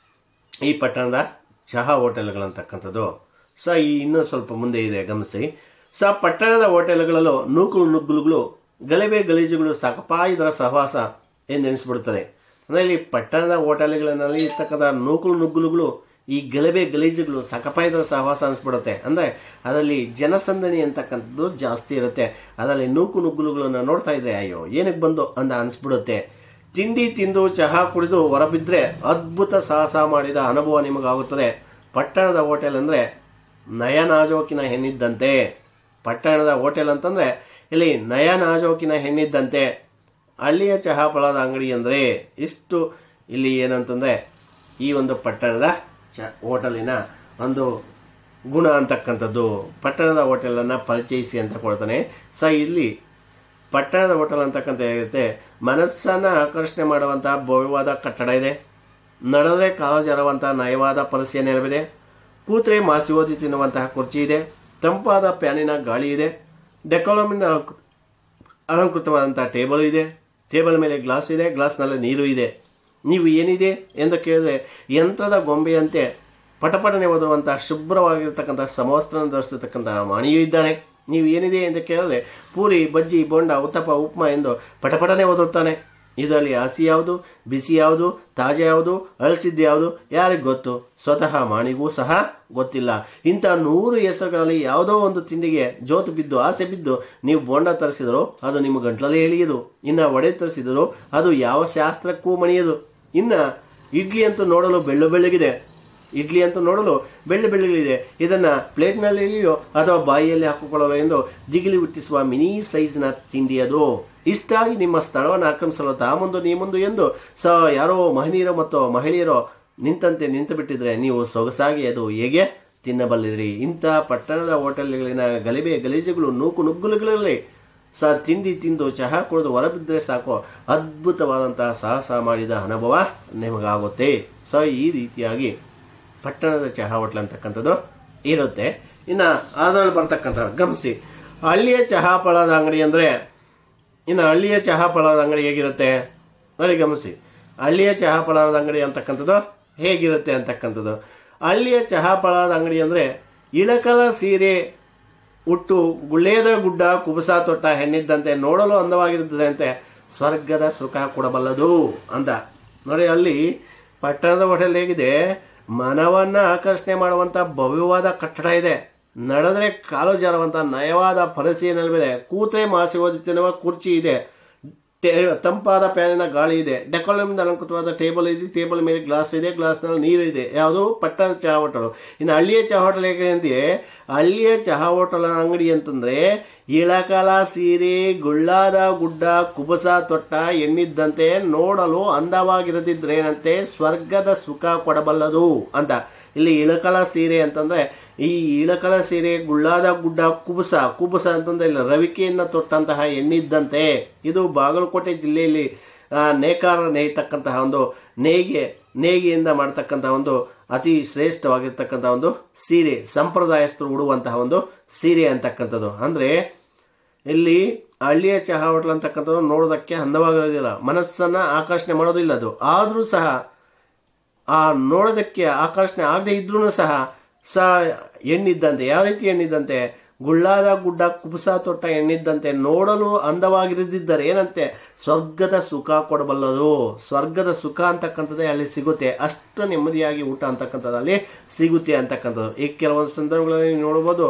ಈ ಪಟ್ಟಣದ ಚಹಾ ಹೋಟೆಲ್ಗಳಂತಕ್ಕಂಥದ್ದು. ಸೊ ಇನ್ನೂ ಸ್ವಲ್ಪ ಮುಂದೆ ಇದೆ ಗಮನಿಸಿ. ಸೊ ಪಟ್ಟಣದ ಹೋಟೆಲ್ಗಳಲ್ಲೂ ನೂಕುಲು ನುಗ್ಗುಲುಗಳು ಗಲಭೆ ಗಲೀಜುಗಳು ಸಾಕಪ್ಪ ಇದರ ಸಹವಾಸ ಎಂದೆನಿಸ್ಬಿಡುತ್ತದೆ. ಅಂದರೆ ಇಲ್ಲಿ ಪಟ್ಟಣದ ಹೋಟೆಲ್ಗಳಲ್ಲಿ ಇರ್ತಕ್ಕಂಥ ನೂಕುಲು ನುಗ್ಗುಲುಗಳು ಈ ಗಲಭೆ ಗಲೀಜುಗಳು ಸಾಕಪ್ಪ ಇದರ ಸಹವಾಸ ಅನಿಸ್ಬಿಡುತ್ತೆ. ಅಂದರೆ ಅದರಲ್ಲಿ ಜನಸಂದಣಿ ಅಂತಕ್ಕಂಥದ್ದು ಜಾಸ್ತಿ ಇರುತ್ತೆ. ಅದರಲ್ಲಿ ನೂಕು ನುಗ್ಗುಲುಗಳನ್ನು ನೋಡ್ತಾ ಇದ್ರೆ ಅಯ್ಯೋ ಏನಕ್ಕೆ ಬಂದು ಅಂತ ಅನಿಸ್ಬಿಡುತ್ತೆ. ತಿಂಡಿ ತಿಂದು ಚಹಾ ಕುಡಿದು ಹೊರಬಿದ್ದರೆ ಅದ್ಭುತ ಸಾಹಸ ಮಾಡಿದ ಅನುಭವ ನಿಮಗಾಗುತ್ತದೆ. ಪಟ್ಟಣದ ಹೋಟೆಲ್ ಅಂದರೆ ನಯನಾಜೋಕಿನ ಹೆಣ್ಣಿದ್ದಂತೆ. ಪಟ್ಟಣದ ಹೋಟೆಲ್ ಅಂತಂದರೆ ಇಲ್ಲಿ ನಯನಾಜೋಕಿನ ಹೆಣ್ಣಿದ್ದಂತೆ. ಹಳ್ಳಿಯ ಚಹಾ ಫಲದ ಅಂಗಡಿ ಅಂದರೆ ಇಷ್ಟು ಇಲ್ಲಿ ಏನಂತಂದರೆ ಈ ಒಂದು ಪಟ್ಟಣದ ಹೋಟೆಲಿನ ಒಂದು ಗುಣ ಅಂತಕ್ಕಂಥದ್ದು. ಪಟ್ಟಣದ ಹೋಟೆಲನ್ನು ಪರಿಚಯಿಸಿ ಅಂತ ಕೊಡ್ತಾನೆ. ಸೊ ಇಲ್ಲಿ ಪಟ್ಟಣದ ಹೋಟೆಲ್ ಅಂತಕ್ಕಂಥ ಹೇಗಿರುತ್ತೆ, ಮನಸ್ಸನ್ನು ಆಕರ್ಷಣೆ ಮಾಡುವಂಥ ಭವ್ಯವಾದ ಕಟ್ಟಡ ಇದೆ. ನಡೆದರೆ ಕಾಲು ಜಾರುವಂಥ ನಯವಾದ ಪರಸೆಯ ನೆಲವಿದೆ. ಕೂತ್ರೆ ಮಾಸಿ ಓದಿ ತಿನ್ನುವಂತಹ ಕುರ್ಚಿ ಇದೆ. ತಂಪಾದ ಫ್ಯಾನಿನ ಗಾಳಿ ಇದೆ. ಡೆಕೋಲಮಿಂದ ಅಲಂಕೃತವಾದಂಥ ಟೇಬಲ್ ಇದೆ. ಟೇಬಲ್ ಮೇಲೆ ಗ್ಲಾಸ್ ಇದೆ. ಗ್ಲಾಸ್ನಲ್ಲಿ ನೀರು ಇದೆ. ನೀವು ಏನಿದೆ ಎಂದು ಕೇಳಿದ್ರೆ ಯಂತ್ರದ ಗೊಂಬೆಯಂತೆ ಪಟಪಟನೆ ಓದುವಂಥ ಶುಭ್ರವಾಗಿರ್ತಕ್ಕಂಥ ಸಮವಸ್ತ್ರನ ಧರಿಸಿರ್ತಕ್ಕಂಥ ಮಾಣಿಯೂ ಇದ್ದಾನೆ. ನೀವು ಏನಿದೆ ಎಂದು ಕೇಳಿದ್ರೆ ಪೂರಿ ಬಜ್ಜಿ ಬೋಂಡ ಉತ್ತಪ್ಪ ಉಪ್ಮಾ ಎಂದು ಪಟಪಟನೆ ಓದುತ್ತಾನೆ. ಇದರಲ್ಲಿ ಹಸಿ ಯಾವುದು, ಬಿಸಿ ಯಾವುದು, ತಾಜಾ ಯಾವುದು, ಅಳಿಸಿದ್ದು ಯಾವುದು ಯಾರಿಗೆ ಗೊತ್ತು? ಸ್ವತಃ ಮಾಣಿಗೂ ಸಹ ಗೊತ್ತಿಲ್ಲ. ಇಂಥ 100 ಹೆಸರುಗಳಲ್ಲಿ ಯಾವುದೋ ಒಂದು ತಿಂಡಿಗೆ ಜೋತು ಬಿದ್ದು ಆಸೆ ಬಿದ್ದು ನೀವು ಬೋಂಡ ತರಿಸಿದರೂ ಅದು ನಿಮ್ಮ ಗಂಟ್ಲಲ್ಲಿ ಎಳೆಯದು. ಇನ್ನು ವಡೆ ತರಿಸಿದರೂ ಅದು ಯಾವ ಶಾಸ್ತ್ರಕ್ಕೂ ಮಣಿಯದು. ಇನ್ನು ಇಡ್ಲಿ ಅಂತೂ ನೋಡಲು ಬೆಳ್ಳಗಿದೆ. ಇಡ್ಲಿ ಅಂತೂ ನೋಡಲು ಬೆಳ್ಳಗಿದೆ. ಇದನ್ನು ಪ್ಲೇಟ್ನಲ್ಲಿಯೋ ಅಥವಾ ಬಾಯಿಯಲ್ಲಿ ಹಾಕಿಕೊಳ್ಳಲು ಎಂದು ದಿಗಿಲಿ ಹುಟ್ಟಿಸುವ ಮಿನಿ ಸೈಜ್ನ ತಿಂಡಿ ಅದು. ಇಷ್ಟಾಗಿ ನಿಮ್ಮ ಸ್ಥಳವನ್ನು ಆಕ್ರಮಿಸಲು ಮುಂದು ನೀ ಮುಂದು ಎಂದು ಯಾರೋ ಮಹನೀಯರು ಮತ್ತು ಮಹಿಳೆಯರು ನಿಂತಂತೆ ನಿಂತು ಬಿಟ್ಟಿದ್ರೆ ನೀವು ಸೊಗಸಾಗಿ ಅದು ಹೇಗೆ ತಿನ್ನಬಲ್ಲಿರಿ. ಇಂಥ ಪಟ್ಟಣದ ಹೋಟೆಲ್ಗಳಿನ ಗಲಭೆ ಗಲೀಜುಗಳು ನೂಕು ನುಗ್ಗುಲುಗಳಲ್ಲಿ ತಿಂಡಿ ತಿಂದು ಚಹಾ ಕುಡಿದು ಹೊರಬಿದ್ದರೆ ಸಾಕು ಅದ್ಭುತವಾದಂತಹ ಸಾಹಸ ಮಾಡಿದ ಅನುಭವ ನಿಮಗಾಗುತ್ತೆ. ಈ ರೀತಿಯಾಗಿ ಪಟ್ಟಣದ ಚಹಾ ಹೋಟ್ಲ್ ಅಂತಕ್ಕಂಥದ್ದು ಇರುತ್ತೆ. ಇನ್ನು ಅದರಲ್ಲಿ ಬರ್ತಕ್ಕಂಥ ಗಮನಿಸಿ, ಹಳ್ಳಿಯ ಚಹಾ ಫಲದ ಅಂಗಡಿ ಅಂದರೆ ಇನ್ನು ಹಳ್ಳಿಯ ಚಹಾ ಫಲದ ಅಂಗಡಿ ಹೇಗಿರುತ್ತೆ ನೋಡಿ ಗಮನಿಸಿ. ಹಳ್ಳಿಯ ಚಹಾ ಫಲದ ಅಂಗಡಿ ಅಂತಕ್ಕಂಥದ್ದು ಹೇಗಿರುತ್ತೆ ಅಂತಕ್ಕಂಥದ್ದು. ಹಳ್ಳಿಯ ಚಹಾ ಫಲದ ಅಂಗಡಿ ಅಂದರೆ ಇಳಕಲ ಸೀರೆ ಉಟ್ಟು ಗುಳ್ಳೇದ ಗುಡ್ಡ ಕುಬಸ ತೊಟ್ಟ ಹೆಣ್ಣಿದ್ದಂತೆ ನೋಡಲು ಅಂದವಾಗಿರುತ್ತದೆ ಅಂತೆ ಸ್ವರ್ಗದ ಸುಖ ಕೊಡಬಲ್ಲದು ಅಂತ ನೋಡಿ. ಅಲ್ಲಿ ಪಟ್ಟಣದ ಹೋಟೆಲ್ ಹೇಗಿದೆ, ಮನವನ್ನು ಆಕರ್ಷಣೆ ಮಾಡುವಂಥ ಭವ್ಯವಾದ ಕಟ್ಟಡ ಇದೆ. ನಡೆದರೆ ಕಾಲು ಜಾರುವಂಥ ನಯವಾದ ಪರಸೆಯ ನೆಲವಿದೆ. ಕೂತ್ರೆ ಮಾಸಿ ಓದಿ ತಿನ್ನುವ ಕುರ್ಚಿ ಇದೆ. ತಂಪಾದ ಫ್ಯಾನಿನ ಗಾಳಿ ಇದೆ. ಡೆಕೋಲಮಿಂದ ಅಲಂಕೃತವಾದ ಟೇಬಲ್ ಇದೆ. ಟೇಬಲ್ ಮೇಲೆ ಗ್ಲಾಸ್ ಇದೆ. ಗ್ಲಾಸ್ನಲ್ಲಿ ನೀರು ಇದೆ. ಯಾವುದು? ಪಟ್ಟಣದ ಚಹಾ ಹೋಟೆಲು. ಇನ್ನು ಹಳ್ಳಿಯ ಚಹಾ ಹೋಟೆಲ್ ಹೇಗೆ ಅಂತೀವಿ, ಹಳ್ಳಿಯ ಚಹಾ ಹೋಟೆಲ್ ಅಂಗಡಿ ಅಂತಂದರೆ ಇಳಕಲ ಸೀರೆ ಗುಳ್ಳಾದ ಗುಡ್ಡ ಕುಬಸ ತೊಟ್ಟ ಎಣ್ಣಿದ್ದಂತೆ ನೋಡಲು ಅಂದವಾಗಿರದಿದ್ರೇನಂತೆ ಸ್ವರ್ಗದ ಸುಖ ಕೊಡಬಲ್ಲದು ಅಂತ. ಇಲ್ಲಿ ಇಳಕಲ ಸೀರೆ ಅಂತಂದರೆ ಈ ಇಳಕಲ ಸೀರೆ ಗುಳ್ಳಾದ ಗುಡ್ಡ ಕುಬಸ ಅಂತಂದರೆ ಇಲ್ಲಿ ರವಿಕೆಯನ್ನು ತೊಟ್ಟಂತಹ ಎಣ್ಣಿದ್ದಂತೆ. ಇದು ಬಾಗಲಕೋಟೆ ಜಿಲ್ಲೆಯಲ್ಲಿ ನೇಕಾರ ನೇಯ್ತಕ್ಕಂತಹ ಒಂದು ನೇಯ್ಗೆಯಿಂದ ಮಾಡ್ತಕ್ಕಂಥ ಒಂದು ಅತಿ ಶ್ರೇಷ್ಠವಾಗಿರ್ತಕ್ಕಂಥ ಒಂದು ಸೀರೆ, ಸಂಪ್ರದಾಯಸ್ಥರು ಉಡುವಂತಹ ಒಂದು ಸೀರೆ ಅಂತಕ್ಕಂಥದ್ದು. ಅಂದರೆ ಇಲ್ಲಿ ಹಳ್ಳಿಯ ಚಹಾ ಹೋಟೆಲ್ ಅಂತಕ್ಕಂಥದ್ದು ನೋಡೋದಕ್ಕೆ ಅಂದವಾಗಿರೋದಿಲ್ಲ, ಮನಸ್ಸನ್ನು ಆಕರ್ಷಣೆ ಮಾಡೋದಿಲ್ಲ ಅದು. ಆದರೂ ಸಹ ಆ ನೋಡೋದಕ್ಕೆ ಆಕರ್ಷಣೆ ಆಗದೆ ಇದ್ರೂ ಸಹ ಹೆಣ್ಣಿದ್ದಂತೆ. ಯಾವ ರೀತಿ ಹೆಣ್ಣಿದ್ದಂತೆ? ಗುಳ್ಳಾದ ಗುಡ್ಡ ಕುಬುಸ ತೊಟ್ಟ ಹೆಣ್ಣಿದ್ದಂತೆ, ನೋಡಲು ಅಂದವಾಗಿರದಿದ್ದರೆ ಏನಂತೆ? ಸ್ವರ್ಗದ ಸುಖ ಕೊಡಬಲ್ಲದು. ಸ್ವರ್ಗದ ಸುಖ ಅಂತಕ್ಕಂಥದ್ದೇ ಅಲ್ಲಿ ಸಿಗುತ್ತೆ. ಅಷ್ಟು ನೆಮ್ಮದಿಯಾಗಿ ಊಟ ಅಂತಕ್ಕಂಥದ್ದು ಅಲ್ಲಿ ಸಿಗುತ್ತೆ ಅಂತಕ್ಕಂಥದ್ದು. ಈಗ ಕೆಲವೊಂದು ಸಂದರ್ಭಗಳಲ್ಲಿ ನೀವು ನೋಡ್ಬೋದು,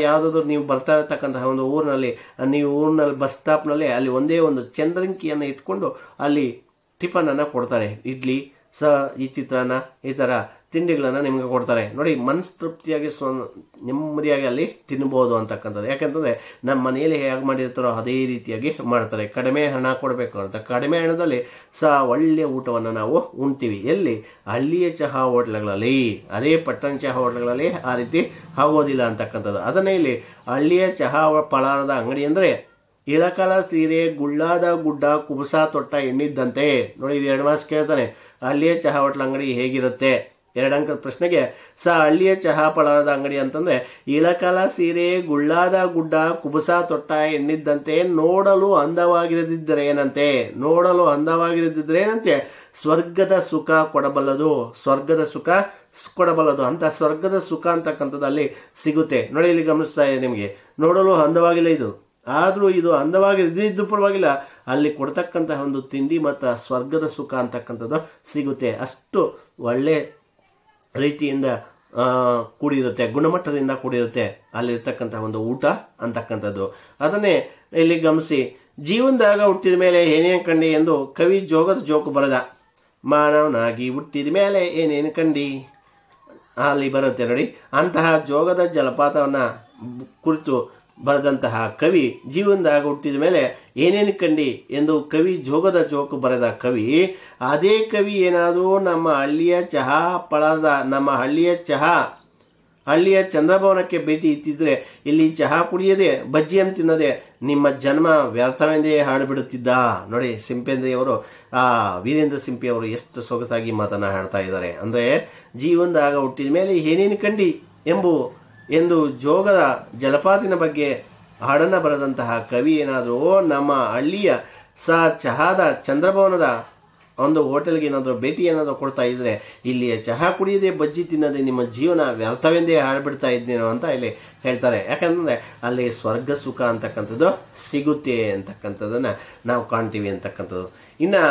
ಯಾವುದಾದ್ರು ನೀವು ಬರ್ತಾ ಇರತಕ್ಕಂತಹ ಒಂದು ಊರಿನಲ್ಲಿ, ನೀವು ಊರಿನಲ್ಲಿ ಬಸ್ ಸ್ಟಾಪ್ನಲ್ಲಿ ಅಲ್ಲಿ ಒಂದೇ ಒಂದು ಚಂದ್ರಂಕಿಯನ್ನು ಇಟ್ಕೊಂಡು ಅಲ್ಲಿ ಟಿಫನನ್ನು ಕೊಡ್ತಾರೆ. ಇಡ್ಲಿ, ಈ ಚಿತ್ರಾನ್ನ, ಈ ಥರ ತಿಂಡಿಗಳನ್ನು ನಿಮಗೆ ಕೊಡ್ತಾರೆ. ನೋಡಿ, ಮನಸ್ಸು ತೃಪ್ತಿಯಾಗಿ ನೆಮ್ಮದಿಯಾಗಿ ಅಲ್ಲಿ ತಿನ್ಬೋದು ಅಂತಕ್ಕಂಥದ್ದು. ಯಾಕಂತಂದರೆ ನಮ್ಮ ಮನೆಯಲ್ಲಿ ಹೇಗೆ ಮಾಡಿರ್ತಾರೋ ಅದೇ ರೀತಿಯಾಗಿ ಮಾಡ್ತಾರೆ. ಕಡಿಮೆ ಹಣ ಕೊಡಬೇಕು ಅಂತ, ಕಡಿಮೆ ಹಣದಲ್ಲಿ ಒಳ್ಳೆಯ ಊಟವನ್ನು ನಾವು ಉಣ್ತೀವಿ. ಎಲ್ಲಿ? ಹಳ್ಳಿಯ ಚಹಾ ಹೋಟ್ಲುಗಳಲ್ಲಿ. ಅದೇ ಪಟ್ಟಣ ಚಹಾ ಹೋಟ್ಲುಗಳಲ್ಲಿ ಆ ರೀತಿ ಆಗೋದಿಲ್ಲ ಅಂತಕ್ಕಂಥದ್ದು. ಅದನ್ನೇ ಇಲ್ಲಿ ಹಳ್ಳಿಯ ಚಹಾ ಪಳಾರದ ಅಂಗಡಿ ಅಂದರೆ ಇಳಕಲ ಸೀರೆ, ಗುಳ್ಳಾದ ಗುಡ್ಡ, ಕುಬುಸ ತೊಟ್ಟ ಹೆಣ್ಣಿದ್ದಂತೆ. ನೋಡಿ, ಇದು 2 ಮಾರ್ಕ್ಸ್ ಕೇಳ್ತಾನೆ. ಹಳ್ಳಿಯ ಚಹಾ ಹೋಟ್ಲ ಅಂಗಡಿ ಹೇಗಿರುತ್ತೆ? 2 ಅಂಕದ ಪ್ರಶ್ನೆಗೆ ಹಳ್ಳಿಯ ಚಹಾ ಪಳಾರದ ಅಂಗಡಿ ಅಂತಂದ್ರೆ ಇಳಕಲ ಸೀರೆ, ಗುಳ್ಳಾದ ಗುಡ್ಡ, ಕುಬುಸ ತೊಟ್ಟ ಹೆಣ್ಣಿದ್ದಂತೆ, ನೋಡಲು ಅಂದವಾಗಿರದಿದ್ದರೆ ಏನಂತೆ? ನೋಡಲು ಅಂದವಾಗಿರದಿದ್ದರೆ ಏನಂತೆ? ಸ್ವರ್ಗದ ಸುಖ ಕೊಡಬಲ್ಲದು. ಸ್ವರ್ಗದ ಸುಖ ಕೊಡಬಲ್ಲದು ಅಂತ ಸ್ವರ್ಗದ ಸುಖ ಅಂತಕ್ಕಂಥದ್ದು ಅಲ್ಲಿ ಸಿಗುತ್ತೆ. ನೋಡಿ, ಇಲ್ಲಿ ಗಮನಿಸ್ತಾ ಇದೆ ನಿಮಗೆ, ನೋಡಲು ಅಂದವಾಗಿಲ್ಲ ಇದು, ಆದರೂ ಇದು ಅಂದವಾಗಿ ಇದ್ದು ಪರವಾಗಿಲ್ಲ, ಅಲ್ಲಿ ಕೊಡ್ತಕ್ಕಂತಹ ಒಂದು ತಿಂಡಿ ಮತ್ತು ಸ್ವರ್ಗದ ಸುಖ ಅಂತಕ್ಕಂಥದ್ದು ಸಿಗುತ್ತೆ. ಅಷ್ಟು ಒಳ್ಳೆ ರೀತಿಯಿಂದ ಕೂಡಿರುತ್ತೆ, ಗುಣಮಟ್ಟದಿಂದ ಕೂಡಿರುತ್ತೆ ಅಲ್ಲಿರ್ತಕ್ಕಂತಹ ಒಂದು ಊಟ ಅಂತಕ್ಕಂಥದ್ದು. ಅದನ್ನೇ ಇಲ್ಲಿ ಗಮನಿಸಿ. ಜೀವನದಾಗ ಹುಟ್ಟಿದ ಮೇಲೆ ಏನೇನು ಕಂಡಿ ಎಂದು ಕವಿ ಜೋಗದ ಜೋಕು ಬರೆದ. ಮಾನವನಾಗಿ ಹುಟ್ಟಿದ ಮೇಲೆ ಏನೇನು ಕಂಡಿ ಅಲ್ಲಿ ಬರುತ್ತೆ ನೋಡಿ. ಅಂತಹ ಜೋಗದ ಜಲಪಾತವನ್ನು ಕುರಿತು ಬರೆದಂತಹ ಕವಿ ಜೀವನದಾಗ ಹುಟ್ಟಿದ ಮೇಲೆ ಏನೇನು ಕಂಡಿ ಎಂದು ಕವಿ ಜೋಗದ ಜೋಕು ಬರೆದ ಕವಿ. ಅದೇ ಕವಿ ಏನಾದರೂ ನಮ್ಮ ಹಳ್ಳಿಯ ಚಹಾ ಪಳದ, ನಮ್ಮ ಹಳ್ಳಿಯ ಚಂದ್ರಭವನಕ್ಕೆ ಭೇಟಿ ಇತ್ತಿದ್ರೆ ಇಲ್ಲಿ ಚಹಾ ಕುಡಿಯದೆ ಬಜ್ಜಿಯನ್ನು ತಿನ್ನದೆ ನಿಮ್ಮ ಜನ್ಮ ವ್ಯರ್ಥವೆಂದೇ ಹಾಡುಬಿಡುತ್ತಿದ್ದ. ನೋಡಿ, ಸಿಂಪೇಂದ್ರಿಯವರು, ವೀರೇಂದ್ರ ಸಿಂಪಿಯವರು ಎಷ್ಟು ಸೊಗಸಾಗಿ ಮಾತನ್ನು ಹಾಡ್ತಾ ಇದ್ದಾರೆ. ಅಂದರೆ ಜೀವನದಾಗ ಹುಟ್ಟಿದ ಮೇಲೆ ಏನೇನು ಕಂಡಿ ಎಂದು ಜೋಗದ ಜಲಪಾತಿನ ಬಗ್ಗೆ ಹಾಡನ್ನು ಬರೆದಂತಹ ಕವಿ ಏನಾದರೂ ನಮ್ಮ ಹಳ್ಳಿಯ ಚಹಾದ ಚಂದ್ರಭವನದ ಒಂದು ಹೋಟೆಲ್ಗೆ ಏನಾದರೂ ಭೇಟಿ ಏನಾದರೂ ಕೊಡ್ತಾ ಇದ್ರೆ ಇಲ್ಲಿಯ ಚಹಾ ಕುಡಿಯದೆ ಬಜ್ಜಿ ತಿನ್ನದೆ ನಿಮ್ಮ ಜೀವನ ವ್ಯರ್ಥವೆಂದೇ ಹಾಡ್ಬಿಡ್ತಾ ಇದ್ದೀನೋ ಅಂತ ಇಲ್ಲಿ ಹೇಳ್ತಾರೆ. ಯಾಕಂದರೆ ಅಲ್ಲಿ ಸ್ವರ್ಗ ಸುಖ ಅಂತಕ್ಕಂಥದ್ದು ಸಿಗುತ್ತೆ ಅಂತಕ್ಕಂಥದ್ದನ್ನು ನಾವು ಕಾಣ್ತೀವಿ ಅಂತಕ್ಕಂಥದ್ದು. ಇನ್ನು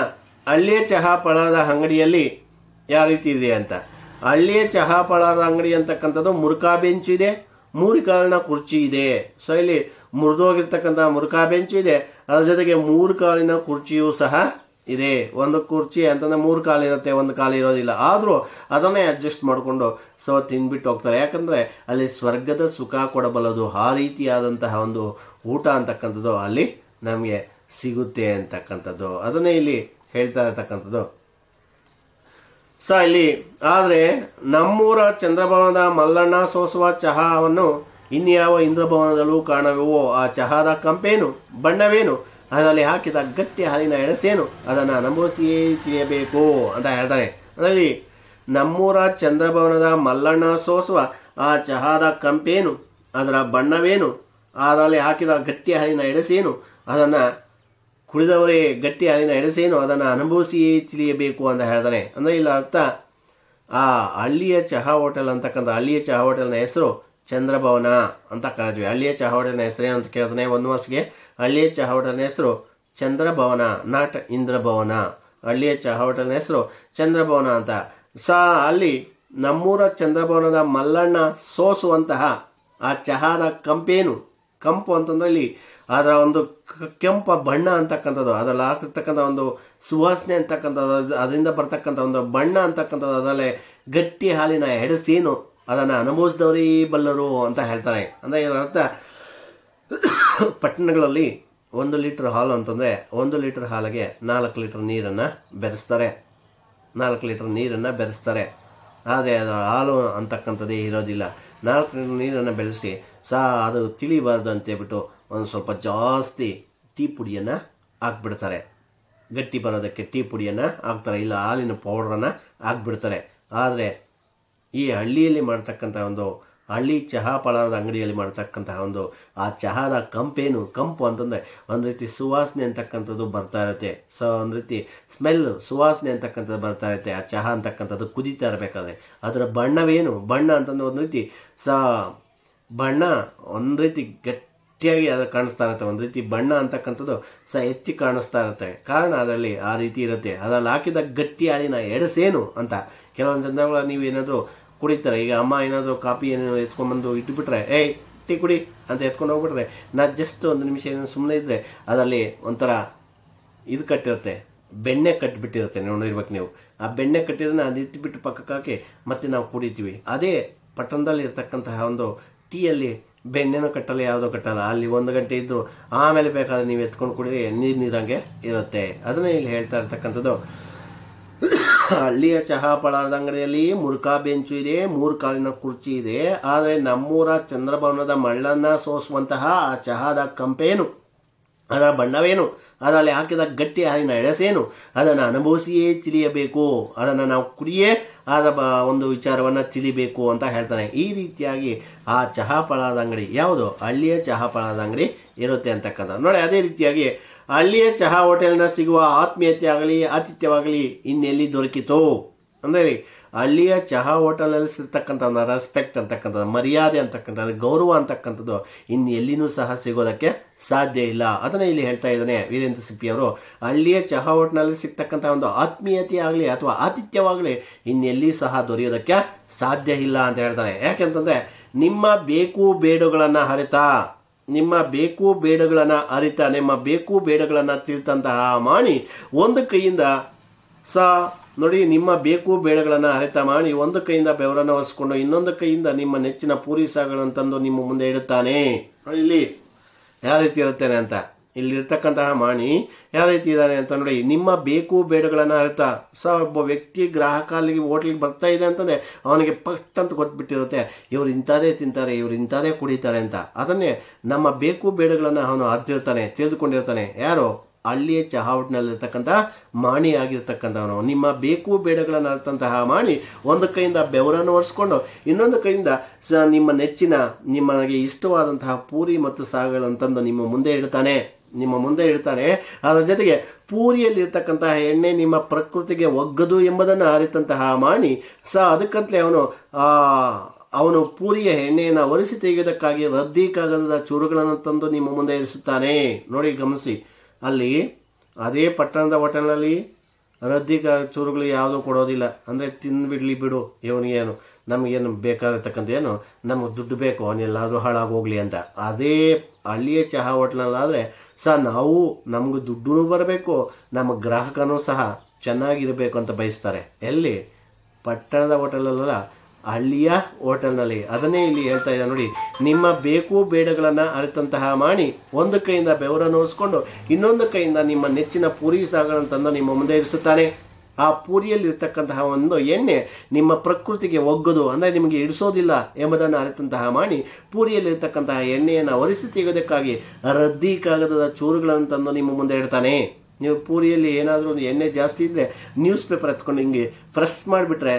ಹಳ್ಳಿಯ ಚಹಾ ಪಳದ ಅಂಗಡಿಯಲ್ಲಿ ಯಾವ ರೀತಿ ಇದೆ ಅಂತ, ಹಳ್ಳಿಯ ಚಹಾ ಪಳದ ಅಂಗಡಿ ಅಂತಕ್ಕಂಥದ್ದು ಮುರುಕಾ ಬೆಂಚು ಇದೆ, 3 ಕಾಲಿನ ಕುರ್ಚಿ ಇದೆ. ಸೊ ಇಲ್ಲಿ ಮುರಿದೋಗಿರ್ತಕ್ಕಂಥ ಮುರುಕಾ ಬೆಂಚು ಇದೆ, ಅದರ ಜೊತೆಗೆ 3 ಕಾಲಿನ ಕುರ್ಚಿಯೂ ಸಹ ಇದೆ. ಒಂದು ಕುರ್ಚಿ ಅಂತಂದ್ರೆ 3 ಕಾಲು ಇರುತ್ತೆ, 1 ಕಾಲು ಇರೋದಿಲ್ಲ. ಆದರೂ ಅದನ್ನೇ ಅಡ್ಜಸ್ಟ್ ಮಾಡಿಕೊಂಡು ತಿಂದ್ಬಿಟ್ಟು ಹೋಗ್ತಾರೆ. ಯಾಕಂದರೆ ಅಲ್ಲಿ ಸ್ವರ್ಗದ ಸುಖ ಕೊಡಬಲ್ಲದು. ಆ ರೀತಿಯಾದಂತಹ ಒಂದು ಊಟ ಅಂತಕ್ಕಂಥದ್ದು ಅಲ್ಲಿ ನಮಗೆ ಸಿಗುತ್ತೆ ಅಂತಕ್ಕಂಥದ್ದು. ಅದನ್ನೇ ಇಲ್ಲಿ ಹೇಳ್ತಾ ಇರತಕ್ಕಂಥದ್ದು. ಇಲ್ಲಿ ಆದರೆ ನಮ್ಮೂರ ಚಂದ್ರಭವನದ ಮಲ್ಲಣ್ಣ ಸೋಸುವ ಚಹಾವನ್ನು ಇನ್ಯಾವ ಇಂದ್ರಭವನದಲ್ಲೂ ಕಾಣವೆವೋ? ಆ ಚಹಾದ ಕಂಪೇನು, ಬಣ್ಣವೇನು, ಅದರಲ್ಲಿ ಹಾಕಿದ ಗಟ್ಟಿ ಹಾಲಿನ ಎಣಸೇನು, ಅದನ್ನು ಅನುಭವಿಸಿಯೇ ತಿಳಿಯಬೇಕು ಅಂತ ಹೇಳ್ತಾನೆ. ಅದರಲ್ಲಿ ನಮ್ಮೂರ ಚಂದ್ರಭವನದ ಮಲ್ಲಣ್ಣ ಸೋಸುವ ಆ ಚಹಾದ ಕಂಪೇನು, ಅದರ ಬಣ್ಣವೇನು, ಅದರಲ್ಲಿ ಹಾಕಿದ ಗಟ್ಟಿ ಹಾಲಿನ ಎಣಸೇನು, ಅದನ್ನು ಕುಡಿದವರೇ ಗಟ್ಟಿ ಹಾಲಿನ ಎಣಸೇನು, ಅದನ್ನು ಅನುಭವಿಸಿಯೇ ತಿಳಿಯಬೇಕು ಅಂತ ಹೇಳ್ತಾನೆ. ಅಂದರೆ ಇಲ್ಲ ಅರ್ಥ, ಆ ಹಳ್ಳಿಯ ಚಹಾ ಹೋಟೆಲ್ ಅಂತಕ್ಕಂಥ ಹಳ್ಳಿಯ ಚಹಾ ಹೋಟೆಲ್ನ ಹೆಸರು ಚಂದ್ರಭವನ ಅಂತ ಕರೀತೀವಿ. ಹಳ್ಳಿಯ ಚಹಾ ಹೋಟೆಲ್ನ ಹೆಸರೇನು ಅಂತ ಕೇಳ್ತಾನೆ 1 ವರ್ಷಗೆ. ಹಳ್ಳಿಯ ಚಹಾ ಹೋಟೆಲ್ನ ಹೆಸರು ಚಂದ್ರಭವನ, ನಾಟ್ ಇಂದ್ರಭವನ. ಹಳ್ಳಿಯ ಚಹಾ ಹೋಟೆಲ್ನ ಹೆಸರು ಚಂದ್ರಭವನ ಅಂತ. ಅಲ್ಲಿ ನಮ್ಮೂರ ಚಂದ್ರಭವನದ ಮಲ್ಲಣ್ಣ ಸೋಸುವಂತಹ ಆ ಚಹಾದ ಕಂಪೇನು, ಕಂಪು ಅಂತಂದ್ರೆ ಇಲ್ಲಿ ಅದರ ಒಂದು ಕೆಂಪ ಬಣ್ಣ ಅಂತಕ್ಕಂಥದ್ದು, ಅದರಲ್ಲಿ ಹಾಕಿರ್ತಕ್ಕಂಥ ಒಂದು ಸುವಾಸನೆ ಅಂತಕ್ಕಂಥದ್ದು, ಅದರಿಂದ ಬರ್ತಕ್ಕಂಥ ಒಂದು ಬಣ್ಣ ಅಂತಕ್ಕಂಥದ್ದು, ಅದರಲ್ಲೇ ಗಟ್ಟಿ ಹಾಲಿನ ಎಡಸೇನು, ಅದನ್ನು ಅನುಭವಿಸಿದವರೇ ಬಲ್ಲರು ಅಂತ ಹೇಳ್ತಾರೆ. ಅಂದರೆ ಇದರ ಅರ್ಥ, ಪಟ್ಟಣಗಳಲ್ಲಿ 1 ಲೀಟರ್ ಹಾಲು ಅಂತಂದರೆ 1 ಲೀಟರ್ ಹಾಲಿಗೆ 4 ಲೀಟರ್ ನೀರನ್ನು ಬೆರೆಸ್ತಾರೆ. 4 ಲೀಟರ್ ನೀರನ್ನು ಬೆರೆಸ್ತಾರೆ. ಆದರೆ ಅದರ ಹಾಲು ಅಂತಕ್ಕಂಥದ್ದೇ ಇರೋದಿಲ್ಲ. 4 ಲೀಟರ್ ನೀರನ್ನು ಬೆಳೆಸಿ ಅದು ತಿಳಿಬಾರ್ದು ಅಂತೇಳ್ಬಿಟ್ಟು ಒಂದು ಸ್ವಲ್ಪ ಜಾಸ್ತಿ ಟೀ ಪುಡಿಯನ್ನು ಹಾಕ್ಬಿಡ್ತಾರೆ. ಗಟ್ಟಿ ಬರೋದಕ್ಕೆ ಟೀ ಪುಡಿಯನ್ನು ಹಾಕ್ತಾರೆ, ಇಲ್ಲ ಹಾಲಿನ ಪೌಡ್ರನ್ನು ಹಾಕ್ಬಿಡ್ತಾರೆ. ಆದರೆ ಈ ಹಳ್ಳಿಯಲ್ಲಿ ಮಾಡ್ತಕ್ಕಂಥ ಒಂದು ಹಳ್ಳಿ ಚಹಾ ಪಳಾರದ ಅಂಗಡಿಯಲ್ಲಿ ಮಾಡ್ತಕ್ಕಂತಹ ಒಂದು ಆ ಚಹಾದ ಕಂಪು ಅಂತಂದರೆ ಒಂದು ರೀತಿ ಸುವಾಸನೆ ಅಂತಕ್ಕಂಥದ್ದು ಬರ್ತಾ ಇರುತ್ತೆ. ಒಂದು ರೀತಿ ಸ್ಮೆಲ್ ಸುವಾಸನೆ ಅಂತಕ್ಕಂಥದ್ದು ಬರ್ತಾ ಇರುತ್ತೆ. ಆ ಚಹಾ ಅಂತಕ್ಕಂಥದ್ದು ಕುದೀತಾ ಇರಬೇಕಾದ್ರೆ ಅದರ ಬಣ್ಣ ಅಂತಂದ್ರೆ ಒಂದು ರೀತಿ ಬಣ್ಣ ಒಂದು ರೀತಿ ಗಟ್ಟಿಯಾಗಿ ಅದು ಕಾಣಿಸ್ತಾ ಇರುತ್ತೆ. ಒಂದು ರೀತಿ ಬಣ್ಣ ಅಂತಕ್ಕಂಥದ್ದು ಎತ್ತಿ ಕಾಣಿಸ್ತಾ ಇರುತ್ತೆ. ಕಾರಣ ಅದರಲ್ಲಿ ಆ ರೀತಿ ಇರುತ್ತೆ. ಅದರಲ್ಲಿ ಹಾಕಿದ ಗಟ್ಟಿ ಹಾಲಿನ ಎಡಸೇನು ಅಂತ ಕೆಲವೊಂದು ಸಂದರ್ಭಗಳ ನೀವು ಏನಾದರೂ ಕುಡಿತಾರೆ. ಈಗ ಅಮ್ಮ ಏನಾದರೂ ಕಾಫಿ ಏನೇನು ಎತ್ಕೊಂಡ್ಬಂದು ಇಟ್ಟುಬಿಟ್ರೆ ಟೀ ಕುಡಿ ಅಂತ ಎತ್ಕೊಂಡು ಹೋಗ್ಬಿಟ್ರೆ ನಾ ಜಸ್ಟ್ ಒಂದು ನಿಮಿಷ ಏನೋ ಸುಮ್ಮನೆ ಇದ್ದರೆ ಅದರಲ್ಲಿ ಒಂಥರ ಇದು ಕಟ್ಟಿರುತ್ತೆ, ಬೆಣ್ಣೆ ಕಟ್ಟಿಬಿಟ್ಟಿರುತ್ತೆ. ನೋಡಿರ್ಬೇಕು ನೀವು. ಆ ಬೆಣ್ಣೆ ಕಟ್ಟಿದ್ದನ್ನು ಅದು ಇಟ್ಬಿಟ್ಟು ಪಕ್ಕಕ್ಕೆ ಹಾಕಿ ಮತ್ತೆ ನಾವು ಕುಡಿತೀವಿ. ಅದೇ ಪಟ್ಟಣದಲ್ಲಿ ಇರ್ತಕ್ಕಂತಹ ಒಂದು ಟೀಯಲ್ಲಿ ಬೆಣ್ಣೆನೂ ಕಟ್ಟಲ್ಲ, ಯಾವುದೋ ಕಟ್ಟಲ್ಲ. ಅಲ್ಲಿ 1 ಗಂಟೆ ಇದ್ದು ಆಮೇಲೆ ಬೇಕಾದ್ರೆ ನೀವು ಎತ್ಕೊಂಡು ಕುಡಿದ್ರೆ ನೀರಂಗೆ ಇರುತ್ತೆ. ಅದನ್ನೇ ಇಲ್ಲಿ ಹೇಳ್ತಾ ಇರ್ತಕ್ಕಂಥದ್ದು. ಹಳ್ಳಿಯ ಚಹಾ ಪಳಾರದ ಅಂಗಡಿಯಲ್ಲಿ ಮುರುಕಾ ಬೆಂಚು ಇದೆ, 3 ಕಾಲಿನ ಕುರ್ಚಿ ಇದೆ. ಆದರೆ ನಮ್ಮೂರ ಚಂದ್ರಭವನದ ಮಳ್ಳನ್ನ ಸೋಸುವಂತಹ ಆ ಚಹಾದ ಕಂಪೇನು, ಅದರ ಬಣ್ಣವೇನು, ಅದರಲ್ಲಿ ಹಾಕಿದ ಗಟ್ಟಿ ಹಾಲಿನ ಎಡಸೇನು, ಅದನ್ನು ಅನುಭವಿಸಿಯೇ ತಿಳಿಯಬೇಕು, ಅದನ್ನು ನಾವು ಕುಡಿಯೇ ಅದರ ಒಂದು ವಿಚಾರವನ್ನು ತಿಳಿಬೇಕು ಅಂತ ಹೇಳ್ತಾನೆ. ಈ ರೀತಿಯಾಗಿ ಆ ಚಹಾ ಪಳಾರದ ಅಂಗಡಿ ಯಾವುದು, ಹಳ್ಳಿಯ ಚಹಾ ಪಳಾರದ ಅಂಗಡಿ ಇರುತ್ತೆ ಅಂತಕ್ಕಂಥ ನೋಡಿ. ಅದೇ ರೀತಿಯಾಗಿ ಹಳ್ಳಿಯ ಚಹಾ ಹೋಟೆಲ್ನ ಸಿಗುವ ಆತ್ಮೀಯತೆ ಆಗಲಿ ಆತಿಥ್ಯವಾಗಲಿ ಇನ್ನೆಲ್ಲಿ ದೊರಕಿತು ಅಂದರೆ ಹಳ್ಳಿಯ ಚಹಾ ಹೋಟೆಲ್ನಲ್ಲಿ ಸಿಗ್ತಕ್ಕಂಥ ಒಂದು ರೆಸ್ಪೆಕ್ಟ್ ಅಂತಕ್ಕಂಥದ್ದು, ಮರ್ಯಾದೆ ಅಂತಕ್ಕಂಥದ್ದು, ಗೌರವ ಅಂತಕ್ಕಂಥದ್ದು ಇನ್ನು ಎಲ್ಲಿನೂ ಸಹ ಸಿಗೋದಕ್ಕೆ ಸಾಧ್ಯ ಇಲ್ಲ. ಅದನ್ನು ಇಲ್ಲಿ ಹೇಳ್ತಾ ಇದ್ದಾನೆ ವೀರೇಂದ್ರ ಸಿಪ್ಪಿ ಅವರು. ಹಳ್ಳಿಯ ಚಹಾ ಹೋಟೆಲ್ನಲ್ಲಿ ಸಿಗ್ತಕ್ಕಂಥ ಒಂದು ಆತ್ಮೀಯತೆ ಆಗಲಿ ಅಥವಾ ಆತಿಥ್ಯವಾಗಲಿ ಇನ್ನೆಲ್ಲಿ ಸಹ ದೊರೆಯೋದಕ್ಕೆ ಸಾಧ್ಯ ಇಲ್ಲ ಅಂತ ಹೇಳ್ತಾನೆ. ಯಾಕೆಂತಂದರೆ ನಿಮ್ಮ ಬೇಕು ಬೇಡುಗಳನ್ನು ನಿಮ್ಮ ಬೇಕು ಬೇಡಗಳನ್ನು ತಿಳಿತಂತಹ ಮಾಣಿ ಒಂದು ಕೈಯಿಂದ ನೋಡಿ, ನಿಮ್ಮ ಬೇಕು ಬೇಡಗಳನ್ನು ಅರಿತ ಮಾಣಿ ಒಂದು ಕೈಯಿಂದ ಬೆವರನ್ನು ಒರೆಸ್ಕೊಂಡು ಇನ್ನೊಂದು ಕೈಯಿಂದ ನಿಮ್ಮ ನೆಚ್ಚಿನ ಪೂರಿ ಸಾಗಳನ್ನು ತಂದು ನಿಮ್ಮ ಮುಂದೆ ಇಡುತ್ತಾನೆ. ಇಲ್ಲಿ ಯಾವ ರೀತಿ ಇರುತ್ತೇನೆ ಅಂತ, ಇಲ್ಲಿರ್ತಕ್ಕಂತಹ ಮಾಣಿ ಯಾವ ರೀತಿ ಇದ್ದಾನೆ ಅಂತ ನೋಡಿ. ನಿಮ್ಮ ಬೇಕು ಬೇಡಗಳನ್ನು ಅರಿತ ಒಬ್ಬ ವ್ಯಕ್ತಿ ಗ್ರಾಹಕ ಅಲ್ಲಿಗೆ ಹೋಟ್ಲಿಗೆ ಬರ್ತಾ ಇದೆ ಅಂತಂದರೆ ಅವನಿಗೆ ಪಟ್ ಅಂತ ಗೊತ್ತುಬಿಟ್ಟಿರುತ್ತೆ, ಇವ್ರು ಇಂಥದೇ ತಿಂತಾರೆ, ಇವ್ರು ಇಂಥದೇ ಕುಡಿತಾರೆ ಅಂತ. ಅದನ್ನೇ ನಮ್ಮ ಬೇಕು ಬೇಡಗಳನ್ನು ಅವನು ಅರಿತಿರ್ತಾನೆ, ತಿಳಿದುಕೊಂಡಿರ್ತಾನೆ. ಯಾರು, ಹಳ್ಳಿಯ ಚಹಾ ಹೋಟ್ನಲ್ಲಿರ್ತಕ್ಕಂಥ ಮಾಣಿ ಆಗಿರ್ತಕ್ಕಂಥವನು. ನಿಮ್ಮ ಬೇಕು ಬೇಡಗಳನ್ನು ಅರ್ಥಂತಹ ಮಾಣಿ ಒಂದು ಕೈಯಿಂದ ಬೆವರನ್ನು ಒರೆಸ್ಕೊಂಡು ಇನ್ನೊಂದು ಕೈಯಿಂದ ನಿಮ್ಮ ನೆಚ್ಚಿನ ನಿಮಗೆ ಇಷ್ಟವಾದಂತಹ ಪೂರಿ ಮತ್ತು ಸಾಗುಗಳನ್ನು ತಂದು ನಿಮ್ಮ ಮುಂದೆ ಇಡ್ತಾನೆ. ಅದರ ಜೊತೆಗೆ ಪೂರಿಯಲ್ಲಿ ಇರ್ತಕ್ಕಂತಹ ಎಣ್ಣೆ ನಿಮ್ಮ ಪ್ರಕೃತಿಗೆ ಒಗ್ಗದು ಎಂಬುದನ್ನು ಅರಿತಂತಹ ಮಾಣಿ ಅದಕ್ಕಂತಲೇ ಅವನು ಪೂರಿಯ ಎಣ್ಣೆಯನ್ನು ಒರೆಸಿ ತೆಗೆಯೋದಕ್ಕಾಗಿ ರದ್ದಿ ಕಾಗದದ ಚೂರುಗಳನ್ನು ತಂದು ನಿಮ್ಮ ಮುಂದೆ ಇರಿಸುತ್ತಾನೆ. ನೋಡಿ, ಗಮನಿಸಿ, ಅಲ್ಲಿ ಅದೇ ಪಟ್ಟಣದ ಹೋಟೆಲ್ನಲ್ಲಿ ರದ್ದಿ ಚೂರುಗಳು ಯಾವುದೂ ಕೊಡೋದಿಲ್ಲ. ಅಂದರೆ ತಿಂದುಬಿಡ್ಲಿ ಬಿಡು, ಇವನಿಗೇನು ನಮಗೇನು ಬೇಕಾಗಿರ್ತಕ್ಕಂಥ ಏನು ನಮಗೆ ದುಡ್ಡು ಬೇಕು, ಅವನೆಲ್ಲಾದರೂ ಹಾಳಾಗೋಗ್ಲಿ ಅಂತ. ಅದೇ ಹಳ್ಳಿಯ ಚಹಾ ಹೋಟ್ಲಲ್ಲಾದರೆ ನಮಗೂ ದುಡ್ಡು ಬರಬೇಕು, ನಮ್ಮ ಗ್ರಾಹಕನೂ ಸಹ ಚೆನ್ನಾಗಿರಬೇಕು ಅಂತ ಬಯಸ್ತಾರೆ. ಎಲ್ಲಿ, ಪಟ್ಟಣದ ಹೋಟೆಲಲ್ಲ, ಹಳ್ಳಿಯ ಹೋಟೆಲ್ನಲ್ಲಿ. ಅದನ್ನೇ ಇಲ್ಲಿ ಹೇಳ್ತಾ ಇದ್ದ ನೋಡಿ. ನಿಮ್ಮ ಬೇಕು ಬೇಡಗಳನ್ನು ಅರಿತಂತಹ ಮಾಣಿ ಒಂದು ಕೈಯಿಂದ ಬೆವರನ್ನು ಒರೆಸ್ಕೊಂಡು ಇನ್ನೊಂದು ಕೈಯಿಂದ ನಿಮ್ಮ ನೆಚ್ಚಿನ ಪೂರಿ ಸಾಗುಗಳನ್ನು ತಂದು ನಿಮ್ಮ ಮುಂದೆ ಇರಿಸುತ್ತಾನೆ. ಆ ಪೂರಿಯಲ್ಲಿರ್ತಕ್ಕಂತಹ ಒಂದು ಎಣ್ಣೆ ನಿಮ್ಮ ಪ್ರಕೃತಿಗೆ ಒಗ್ಗದು, ಅಂದರೆ ನಿಮಗೆ ಇಡಿಸೋದಿಲ್ಲ ಎಂಬುದನ್ನು ಅರಿತಂತಹ ಮಾಣಿ ಪೂರಿಯಲ್ಲಿರ್ತಕ್ಕಂತಹ ಎಣ್ಣೆಯನ್ನು ಒರೆಸಿ ತೆಗೆಯೋದಕ್ಕಾಗಿ ರದ್ದಿ ಕಾಗದದ ಚೂರುಗಳನ್ನು ತಂದು ನಿಮ್ಮ ಮುಂದೆ ಇಡ್ತಾನೆ. ನೀವು ಪೂರಿಯಲ್ಲಿ ಏನಾದರೂ ಒಂದು ಎಣ್ಣೆ ಜಾಸ್ತಿ ಇದ್ದರೆ ನ್ಯೂಸ್ ಪೇಪರ್ ಎತ್ಕೊಂಡು ಹಿಂಗೆ ಪ್ರೆಸ್ ಮಾಡಿಬಿಟ್ರೆ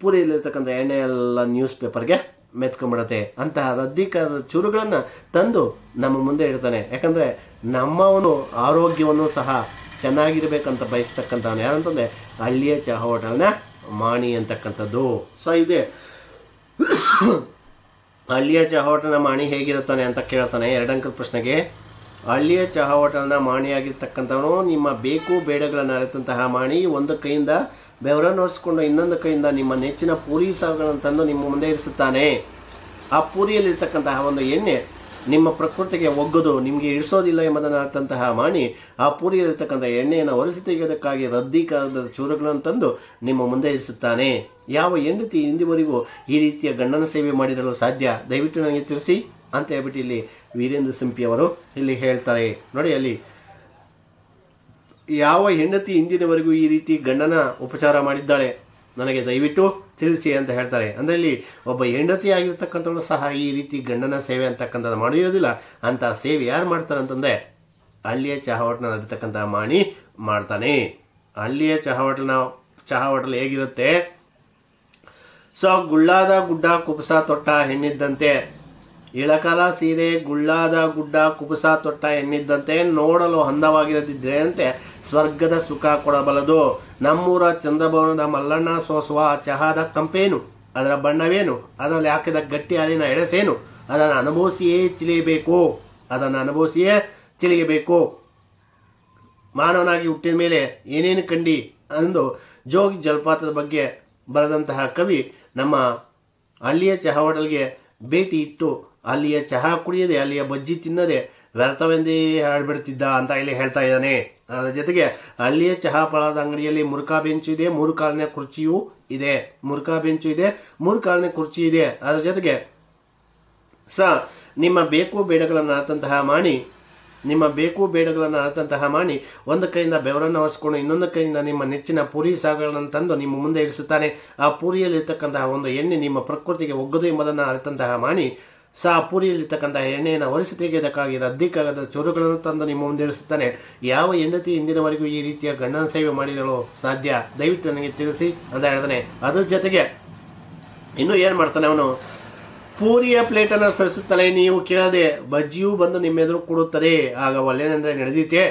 ಪೂರಿಯಲ್ಲಿರ್ತಕ್ಕಂಥ ಎಣ್ಣೆ ಎಲ್ಲ ನ್ಯೂಸ್ ಪೇಪರ್ಗೆ ಮೆತ್ಕೊಂಡ್ಬಿಡತ್ತೆ. ಅಂತಹ ರದ್ದಿ ಕಾಗದದ ಚೂರುಗಳನ್ನು ತಂದು ನಮ್ಮ ಮುಂದೆ ಇಡ್ತಾನೆ. ಯಾಕಂದರೆ ನಮ್ಮವನು ಆರೋಗ್ಯವನ್ನು ಸಹ ಚೆನ್ನಾಗಿರ್ಬೇಕಂತ ಬಯಸ್ತಕ್ಕಂಥವನು ಯಾರಂತಂದರೆ ಹಳ್ಳಿಯ ಚಹಾ ಹೋಟೆಲ್ನ ಮಾಣಿ ಅಂತಕ್ಕಂಥದ್ದು. ಇದೆ ಹಳ್ಳಿಯ ಚಹಾ ಹೋಟೆಲ್ನ ಮಾಣಿ ಹೇಗಿರುತ್ತಾನೆ ಅಂತ ಕೇಳ್ತಾನೆ 2 ಅಂಕದ ಪ್ರಶ್ನೆಗೆ. ಹಳ್ಳಿಯ ಚಹಾ ಹೋಟೆಲ್ನ ಮಾಣಿಯಾಗಿರ್ತಕ್ಕಂಥವನು ನಿಮ್ಮ ಬೇಕು ಬೇಡಗಳನ್ನು ಅರಿತಂತಹ ಮಾಣಿ ಒಂದು ಕೈಯಿಂದ ಬೆವರನ್ನು ಒರೆಸ್ಕೊಂಡು ಇನ್ನೊಂದು ಕೈಯಿಂದ ನಿಮ್ಮ ನೆಚ್ಚಿನ ಪೂರಿ ಸಾಗುಗಳನ್ನು ತಂದು ನಿಮ್ಮ ಮುಂದೆ ಇರಿಸುತ್ತಾನೆ. ಆ ಪೂರಿಯಲ್ಲಿರ್ತಕ್ಕಂತಹ ಒಂದು ಎಣ್ಣೆ ನಿಮ್ಮ ಪ್ರಕೃತಿಗೆ ಒಗ್ಗದು, ನಿಮಗೆ ಇಳಿಸೋದಿಲ್ಲ ಎಂಬುದನ್ನು ಅರ್ಥಂತಹ ಮಾಣಿ ಆ ಪೂರಿಯಲ್ಲಿರ್ತಕ್ಕಂಥ ಎಣ್ಣೆಯನ್ನು ಒರೆಸಿ ತೆಗೆಯೋದಕ್ಕಾಗಿ ರದ್ದಿ ಕಾಗದದ ಚೂರುಗಳನ್ನು ತಂದು ನಿಮ್ಮ ಮುಂದೆ ಇರಿಸುತ್ತಾನೆ. ಯಾವ ಹೆಂಡತಿ ಇಂದಿವರೆಗೂ ಈ ರೀತಿಯ ಗಂಡನ ಸೇವೆ ಮಾಡಿರಲು ಸಾಧ್ಯ? ದಯವಿಟ್ಟು ನನಗೆ ತಿಳಿಸಿ ಅಂತ ಹೇಳ್ಬಿಟ್ಟು ಇಲ್ಲಿ ವೀರೇಂದ್ರ ಸಿಂಪಿ ಅವರು ಇಲ್ಲಿ ಹೇಳ್ತಾರೆ. ನೋಡಿ, ಅಲ್ಲಿ ಯಾವ ಹೆಂಡತಿ ಇಂದಿನವರೆಗೂ ಈ ರೀತಿ ಗಂಡನ ಉಪಚಾರ ಮಾಡಿದ್ದಾಳೆ ನನಗೆ ದಯವಿಟ್ಟು ತಿಳಿಸಿ ಅಂತ ಹೇಳ್ತಾರೆ. ಅಂದರೆ ಇಲ್ಲಿ ಒಬ್ಬ ಹೆಂಡತಿ ಆಗಿರ್ತಕ್ಕಂಥವನು ಸಹ ಈ ರೀತಿ ಗಂಡನ ಸೇವೆ ಅಂತಕ್ಕಂಥದ್ದು ಮಾಡಿರೋದಿಲ್ಲ. ಅಂತ ಸೇವೆ ಯಾರು ಮಾಡ್ತಾರೆ ಅಂತಂದರೆ ಹಳ್ಳಿಯ ಚಹಾ ಹೋಟೆಲ್ನಲ್ಲಿರ್ತಕ್ಕಂಥ ಮಾಣಿ ಮಾಡ್ತಾನೆ. ಹಳ್ಳಿಯ ಚಹಾ ಹೋಟೆಲ್ ಹೇಗಿರುತ್ತೆ ಸೊ ಗುಳ್ಳಾದ ಗುಡ್ಡ ಕುಬಸ ತೊಟ್ಟ ಹೆಣ್ಣಿದ್ದಂತೆ, ಇಳಕಲ ಸೀರೆ ಗುಳ್ಳಾದ ಗುಡ್ಡ ಕುಬಸ ತೊಟ್ಟ ಹೆಣ್ಣಿದ್ದಂತೆ, ನೋಡಲು ಅಂದವಾಗಿರದಿದ್ರೆ ಅಂತೆ ಸ್ವರ್ಗದ ಸುಖ ಕೊಡಬಲ್ಲದು. ನಮ್ಮೂರ ಚಂದ್ರಭವನದ ಮಲ್ಲಣ್ಣ ಸೋಸುವ ಚಹಾದ ಕಂಪೇನು, ಅದರ ಬಣ್ಣವೇನು, ಅದರಲ್ಲಿ ಹಾಕಿದ ಗಟ್ಟಿ ಹಾಲಿನ ಎಡಸೇನು, ಅದನ್ನು ಅನುಭವಿಸಿಯೇ ತಿಳಿಯಬೇಕು. ಮಾನವನಾಗಿ ಹುಟ್ಟಿದ ಮೇಲೆ ಏನೇನು ಕಂಡಿ ಅಂದು ಜೋಗಿ ಜಲಪಾತದ ಬಗ್ಗೆ ಬರೆದಂತಹ ಕವಿ ನಮ್ಮ ಹಳ್ಳಿಯ ಚಹಾ ಹೋಟೆಲ್ಗೆ ಭೇಟಿ ಇಟ್ಟು ಅಲ್ಲಿಯ ಚಹಾ ಕುಡಿಯದೆ ಅಲ್ಲಿಯ ಬಜ್ಜಿ ತಿನ್ನದೆ ವ್ಯರ್ಥವೆಂದೇ ಹಾಡ್ಬಿಡ್ತಿದ್ದ ಅಂತ ಇಲ್ಲಿ ಹೇಳ್ತಾ ಇದ್ದಾನೆ. ಅದರ ಜೊತೆಗೆ ಹಳ್ಳಿಯ ಚಹಾ ಪಳದ ಅಂಗಡಿಯಲ್ಲಿ ಮುರುಕಾ ಬೆಂಚು ಇದೆ, 3 ಕಾಲಿನ ಕುರ್ಚಿಯೂ ಇದೆ. ಮುರುಕಾ ಬೆಂಚು ಇದೆ, 3 ಕಾಲಿನ ಕುರ್ಚಿ ಇದೆ. ಅದರ ಜೊತೆಗೆ ನಿಮ್ಮ ಬೇಕು ಬೇಡಗಳನ್ನು ಅರ್ಥಂತಹ ಮಾಣಿ ಒಂದು ಕೈಯಿಂದ ಬೆವರನ್ನು ಹೊರಿಸಿಕೊಂಡು ಇನ್ನೊಂದು ಕೈಯಿಂದ ನಿಮ್ಮ ನೆಚ್ಚಿನ ಪೂರಿ ಸಾಗುಗಳನ್ನು ತಂದು ನಿಮ್ಮ ಮುಂದೆ ಇರಿಸುತ್ತಾನೆ. ಆ ಪೂರಿಯಲ್ಲಿರ್ತಕ್ಕಂತಹ ಒಂದು ಎಣ್ಣೆ ನಿಮ್ಮ ಪ್ರಕೃತಿಗೆ ಒಗ್ಗದು ಎಂಬುದನ್ನು ಅರ್ಥಂತಹ ಮಾಣಿ ಪೂರಿಯಲ್ಲಿರ್ತಕ್ಕಂತಹ ಎಣ್ಣೆಯನ್ನು ಹೊರಿಸಿ ತೆಗೆಯೋದಕ್ಕಾಗಿ ರದ್ದಿಕಾಗದ ಚೂರುಗಳನ್ನು ತಂದು ನಿಮ್ಮ ಮುಂದೆ ಇರಿಸುತ್ತಾನೆ. ಯಾವ ಹೆಂಡತಿ ಇಂದಿನವರೆಗೂ ಈ ರೀತಿಯ ಗಂಡನ ಸೇವೆ ಮಾಡಿರಲು ಸಾಧ್ಯ? ದಯವಿಟ್ಟು ನನಗೆ ತಿಳಿಸಿ ಅಂತ ಹೇಳ್ತಾನೆ. ಅದ್ರ ಜೊತೆಗೆ ಇನ್ನೂ ಏನು ಮಾಡ್ತಾನೆ ಅವನು, ಪೂರಿಯ ಪ್ಲೇಟನ್ನು ಸರಿಸುತ್ತಲೇ ನೀವು ಕೇಳದೆ ಬಜ್ಜಿಯೂ ಬಂದು ನಿಮ್ಮೆದುರು ಕೊಡುತ್ತದೆ. ಆಗ ಒಳ್ಳೆನೆಂದ್ರೆ ನಡೆದೀತೆ,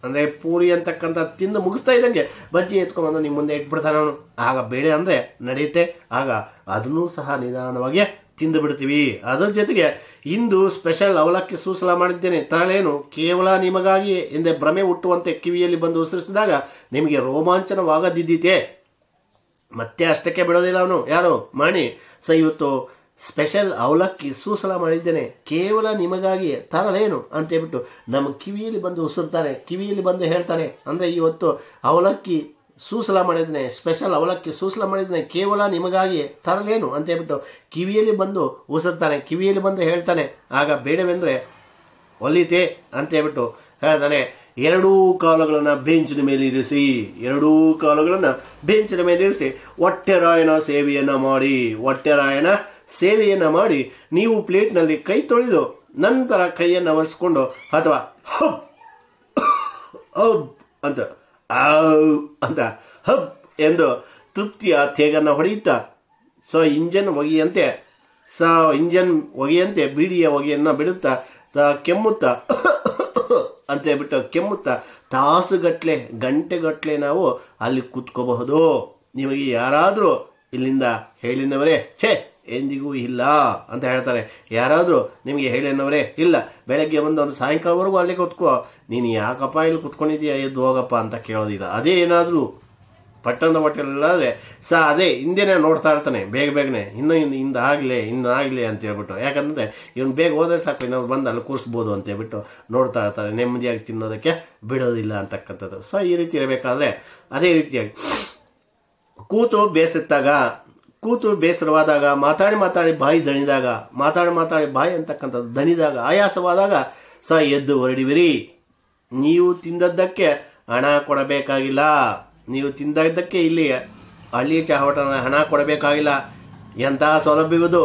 ಅಂದರೆ ಪೂರಿ ಅಂತಕ್ಕಂಥ ತಿಂದು ಮುಗಿಸ್ತಾ ಇದ್ದಂಗೆ ಬಜ್ಜಿ ಎತ್ಕೊಂಡ್ಬಂದು ನಿಮ್ಮ ಮುಂದೆ ಇಟ್ಬಿಡ್ತಾನೆ ಅವನು. ಆಗ ಬೇಡ ಅಂದರೆ ನಡೆಯುತ್ತೆ, ಆಗ ಅದನ್ನೂ ಸಹ ನಿಧಾನವಾಗಿ ತಿಂದು ಬಿಡ್ತೀವಿ. ಅದರ ಜೊತೆಗೆ ಇಂದು ಸ್ಪೆಷಲ್ ಅವಲಕ್ಕಿ ಸೂಸಲ ಮಾಡಿದ್ದೇನೆ, ತರಲೇನು ಕೇವಲ ನಿಮಗಾಗಿ ಎಂದೇ ಭ್ರಮೆ ಹುಟ್ಟುವಂತೆ ಕಿವಿಯಲ್ಲಿ ಬಂದು ಉಸಿರಿಸಿದಾಗ ನಿಮಗೆ ರೋಮಾಂಚನವಾಗದಿದ್ದೀತೆ. ಮತ್ತೆ ಅಷ್ಟಕ್ಕೆ ಬಿಡೋದಿಲ್ಲ ಅವನು, ಯಾರು ಮಾಣಿ. ಇವತ್ತು ಸ್ಪೆಷಲ್ ಅವಲಕ್ಕಿ ಸೂಸಲ ಮಾಡಿದ್ದೇನೆ, ಕೇವಲ ನಿಮಗಾಗಿ ತರಲೇನು ಅಂತೇಳ್ಬಿಟ್ಟು ನಮ್ಮ ಕಿವಿಯಲ್ಲಿ ಬಂದು ಉಸಿರ್ತಾನೆ, ಕಿವಿಯಲ್ಲಿ ಬಂದು ಹೇಳ್ತಾನೆ. ಅಂದರೆ ಇವತ್ತು ಅವಲಕ್ಕಿ ಸೂಸಲ ಮಾಡಿದ್ದೇನೆ, ಸ್ಪೆಷಲ್ ಅವಲಕ್ಕಿ ಸೂಸಲ ಮಾಡಿದ್ದೇನೆ, ಕೇವಲ ನಿಮಗಾಗಿ ತರಲೇನು ಅಂತೇಳ್ಬಿಟ್ಟು ಕಿವಿಯಲ್ಲಿ ಬಂದು ಉಸಿರ್ತಾನೆ, ಕಿವಿಯಲ್ಲಿ ಬಂದು ಹೇಳ್ತಾನೆ. ಆಗ ಬೇಡವೆಂದರೆ ಒಲಿತೆ ಅಂತೇಳ್ಬಿಟ್ಟು ಹೇಳ್ತಾನೆ. 2 ಕಾಲುಗಳನ್ನು ಬೆಂಚಿನ ಮೇಲೆ ಇರಿಸಿ, ಹೊಟ್ಟೆರಾಯನ ಸೇವೆಯನ್ನು ಮಾಡಿ ನೀವು ಪ್ಲೇಟ್ನಲ್ಲಿ ಕೈ ತೊಳೆದು ನಂತರ ಕೈಯನ್ನು ಒರೆಸ್ಕೊಂಡು ಅಥವಾ ಹಬ್ ಎಂದು ತೃಪ್ತಿಯ ತೇಗನ್ನು ಹೊಡೆಯುತ್ತಾ ಇಂಜನ್ ಹೊಗೆಯಂತೆ ಬೀಡಿಯ ಹೊಗೆಯನ್ನು ಬಿಡುತ್ತಾ ಕೆಮ್ಮುತ್ತಾ ಕೆಮ್ಮುತ್ತಾ ತಾಸುಗಟ್ಟಲೆ ಗಂಟೆಗಟ್ಟಲೆ ನಾವು ಅಲ್ಲಿ ಕೂತ್ಕೋಬಹುದು. ನಿಮಗೆ ಯಾರಾದರೂ ಇಲ್ಲಿಂದ ಹೇಳಿನವರೇ ಎಂದಿಗೂ ಇಲ್ಲ ಅಂತ ಹೇಳ್ತಾರೆ. ಯಾರಾದರೂ ನಿಮಗೆ ಹೇಳಿನವರೇ ಇಲ್ಲ, ಬೆಳಗ್ಗೆ ಒಂದು ಸಾಯಂಕಾಲವರೆಗೂ ಅಲ್ಲಿ ಕೂತ್ಕೋ, ನೀನು ಯಾಕಪ್ಪ ಇಲ್ಲಿ ಕೂತ್ಕೊಂಡಿದ್ದೀಯಾ, ಎದ್ದು ಹೋಗಪ್ಪ ಅಂತ ಕೇಳೋದಿಲ್ಲ. ಅದೇ ಏನಾದರೂ ಪಟ್ಟಣದ ಹೋಟೆಲಲ್ಲಾದರೆ ಅದೇ ಹಿಂದೆನೇ ನೋಡ್ತಾ ಇರ್ತಾನೆ, ಬೇಗನೆ ಇನ್ನಾಗಲಿ ಅಂತ ಹೇಳ್ಬಿಟ್ಟು. ಯಾಕಂದರೆ ಇವನು ಬೇಗ ಹೋದರೆ ಸಾಕು, ಇನ್ನೊಂದು ಬಂದು ಅಲ್ಲಿ ಕೂರಿಸ್ಬೋದು ಅಂತ ಹೇಳ್ಬಿಟ್ಟು ನೋಡ್ತಾ ಇರ್ತಾರೆ, ನೆಮ್ಮದಿಯಾಗಿ ತಿನ್ನೋದಕ್ಕೆ ಬಿಡೋದಿಲ್ಲ ಅಂತಕ್ಕಂಥದ್ದು. ಈ ರೀತಿ ಇರಬೇಕಾದ್ರೆ ಅದೇ ರೀತಿಯಾಗಿ ಕೂತು ಬೇಸರವಾದಾಗ, ಮಾತಾಡಿ ಬಾಯಿ ದಣಿದಾಗ, ಮಾತಾಡಿ ಬಾಯಿ ಅಂತಕ್ಕಂಥದ್ದು ದಣಿದಾಗ, ಆಯಾಸವಾದಾಗ ಎದ್ದು ಹೊರಡಿವಿರಿ. ನೀವು ತಿಂದದ್ದಕ್ಕೆ ಹಣ ಕೊಡಬೇಕಾಗಿಲ್ಲ, ನೀವು ತಿಂದದ್ದಕ್ಕೆ ಇಲ್ಲಿ ಹಳ್ಳಿಯ ಚಹಾ ಹೋಟೆಲ್ನ ಹಣ ಕೊಡಬೇಕಾಗಿಲ್ಲ. ಎಂತಹ ಸೌಲಭ್ಯವಿದು,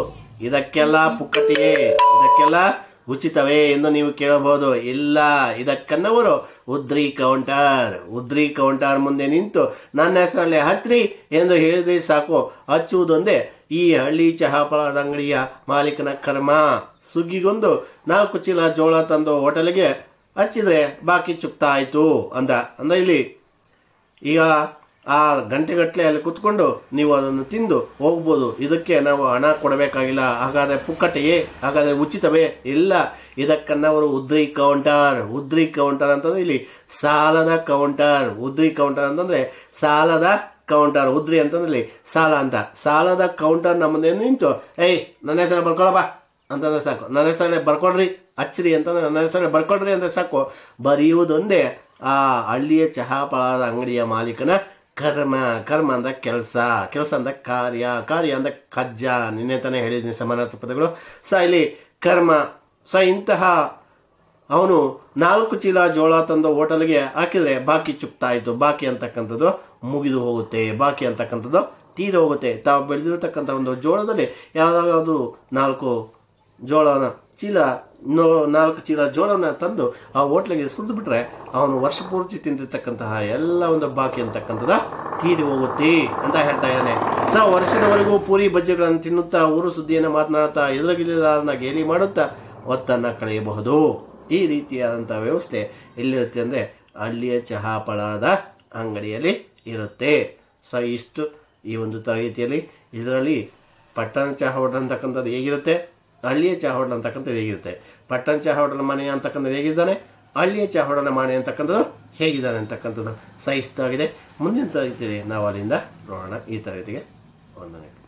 ಇದಕ್ಕೆಲ್ಲ ಪುಕ್ಕಟಿಯೇ, ಇದಕ್ಕೆಲ್ಲ ಉಚಿತವೇ ಎಂದು ನೀವು ಕೇಳಬಹುದು. ಇಲ್ಲ, ಇದಕ್ಕನ್ನವರು ಉದ್ರಿ ಕೌಂಟರ್ ಮುಂದೆ ನಿಂತು ನನ್ನ ಹೆಸರಲ್ಲಿ ಹಚ್ಚ್ರಿ ಎಂದು ಹೇಳಿದ್ರೆ ಸಾಕು. ಹಚ್ಚುವುದೊಂದೇ ಈ ಹಳ್ಳಿ ಚಹಾ ಪಳದ ಅಂಗಡಿಯ ಮಾಲೀಕನ ಕರ್ಮ. ಸುಗ್ಗಿಗೊಂದು 4 ಚೀಲ ಜೋಳ ತಂದು ಹೋಟೆಲ್ಗೆ ಹಚ್ಚಿದ್ರೆ ಬಾಕಿ ಚುಕ್ತಾ ಆಯ್ತು ಅಂದ. ಇಲ್ಲಿ ಈಗ ಆ ಗಂಟೆಗಟ್ಟಲೆ ಅಲ್ಲಿ ಕುತ್ಕೊಂಡು ನೀವು ಅದನ್ನು ತಿಂದು ಹೋಗ್ಬೋದು, ಇದಕ್ಕೆ ನಾವು ಹಣ ಕೊಡಬೇಕಾಗಿಲ್ಲ. ಹಾಗಾದರೆ ಪುಕ್ಕಟೆಯೇ, ಹಾಗಾದರೆ ಉಚಿತವೇ? ಇಲ್ಲ, ಇದಕ್ಕನ್ನವರು ಉದ್ರಿ ಕೌಂಟರ್ ಅಂತಂದ್ರೆ ಇಲ್ಲಿ ಸಾಲದ ಕೌಂಟರ್. ಉದ್ರಿ ಕೌಂಟರ್ ಅಂತಂದ್ರೆ ಸಾಲದ ಕೌಂಟರ್, ಉದ್ರಿ ಅಂತಂದ್ರೆ ಇಲ್ಲಿ ಸಾಲ ಅಂತ. ಸಾಲದ ಕೌಂಟರ್ ನಮ್ಮ ಮುಂದೆ ನಿಂತು ನನ್ನ ಹೆಸರು ಬರ್ಕೊಳಪ್ಪ ಅಂತಂದ್ರೆ ಸಾಕು, ನನ್ನ ಹೆಸರಲ್ಲೇ ಬರ್ಕೊಡ್ರಿ, ಹಚ್ಚ್ರಿ ಅಂತಂದ್ರೆ ನನ್ನ ಹೆಸರಲ್ಲೇ ಬರ್ಕೊಡ್ರಿ ಅಂದ್ರೆ ಸಾಕು. ಬರೆಯುವುದೊಂದೇ ಆ ಹಳ್ಳಿಯ ಚಹಾ ಪಳದ ಅಂಗಡಿಯ ಮಾಲೀಕನ ಕರ್ಮ ಅಂದ್ರೆ ಕೆಲಸ ಅಂದ್ರೆ ಕಾರ್ಯ ಅಂದ್ರೆ ಕಜ್ಜ. ನಿನ್ನೆ ತಾನೇ ಹೇಳಿದ್ದೀನಿ ಸಮಾನಾರ್ಥಕ ಪದಗಳು. ಇಲ್ಲಿ ಕರ್ಮ. ಇಂತಹ ಅವನು 4 ಚೀಲ ಜೋಳ ತಂದು ಹೋಟೆಲ್ಗೆ ಹಾಕಿದ್ರೆ ಬಾಕಿ ಚುಕ್ತಾ ಆಯ್ತು. ಬಾಕಿ ಅಂತಕ್ಕಂಥದ್ದು ಮುಗಿದು ಹೋಗುತ್ತೆ, ಬಾಕಿ ಅಂತಕ್ಕಂಥದ್ದು ತೀರಿ ಹೋಗುತ್ತೆ. ತಾವು ಬೆಳೆದಿರತಕ್ಕಂಥ ಒಂದು ಜೋಳದಲ್ಲಿ ಯಾವುದಾದ್ರು 4 ಜೋಳನ ಚೀಲ 4 ಚೀಲ ಜೋಳನ ತಂದು ಆ ಹೋಟ್ಲಿಗೆ ಸುರಿದು ಬಿಟ್ರೆ ಅವನು ವರ್ಷ ಪೂರ್ತಿ ತಿಂದಿರ್ತಕ್ಕಂತಹ ಎಲ್ಲ ಒಂದು ಬಾಕಿ ಅಂತಕ್ಕಂಥದ್ದು ತೀರಿ ಹೋಗುತ್ತೆ ಅಂತ ಹೇಳ್ತಾ ಇದ್ದಾನೆ. ವರ್ಷದವರೆಗೂ ಪೂರಿ ಬಜ್ಜಿಗಳನ್ನು ತಿನ್ನುತ್ತಾ ಊರು ಸುದ್ದಿಯನ್ನು ಮಾತನಾಡುತ್ತಾ ಎದುರುಗಿಲ್ಲದಾರನ್ನ ಗೇಲಿ ಮಾಡುತ್ತಾ ಹೊತ್ತನ್ನು ಕಳೆಯಬಹುದು. ಈ ರೀತಿಯಾದಂಥ ವ್ಯವಸ್ಥೆ ಎಲ್ಲಿರುತ್ತೆ ಅಂದರೆ ಹಳ್ಳಿಯ ಚಹಾ ಪಳಾರದ ಅಂಗಡಿಯಲ್ಲಿ ಇರುತ್ತೆ. ಇಷ್ಟು ಈ ಒಂದು ತರಗತಿಯಲ್ಲಿ. ಇದರಲ್ಲಿ ಪಟ್ಟಣ ಚಹಾ ಹೋಟೆಲ್ ಅಂತಕ್ಕಂಥದ್ದು ಹೇಗಿರುತ್ತೆ, ಹಳ್ಳಿಯ ಚಹಾ ಹೋಟೆಲ್ ಅಂತಕ್ಕಂಥದ್ದು ಹೇಗಿರುತ್ತೆ, ಪಟ್ಟಣ ಚಹಾ ಹೋಟೆಲ್ ಮನೆ ಅಂತಕ್ಕಂಥದ್ದು ಹೇಗಿದ್ದಾನೆ, ಹಳ್ಳಿಯ ಚಹಾ ಹೋಟೆಲ್ ಮನೆ ಅಂತಕ್ಕಂಥದ್ದು ಹೇಗಿದ್ದಾನೆ ಅಂತಕ್ಕಂಥದ್ದು ಇಷ್ಟ ಆಗಿದೆ. ಮುಂದಿನ ತರಗತಿಯಲ್ಲಿ ನಾವು ಅಲ್ಲಿಂದ ನೋಡೋಣ. ಈ ತರಗತಿಗೆ ವಂದನೆಗಳು.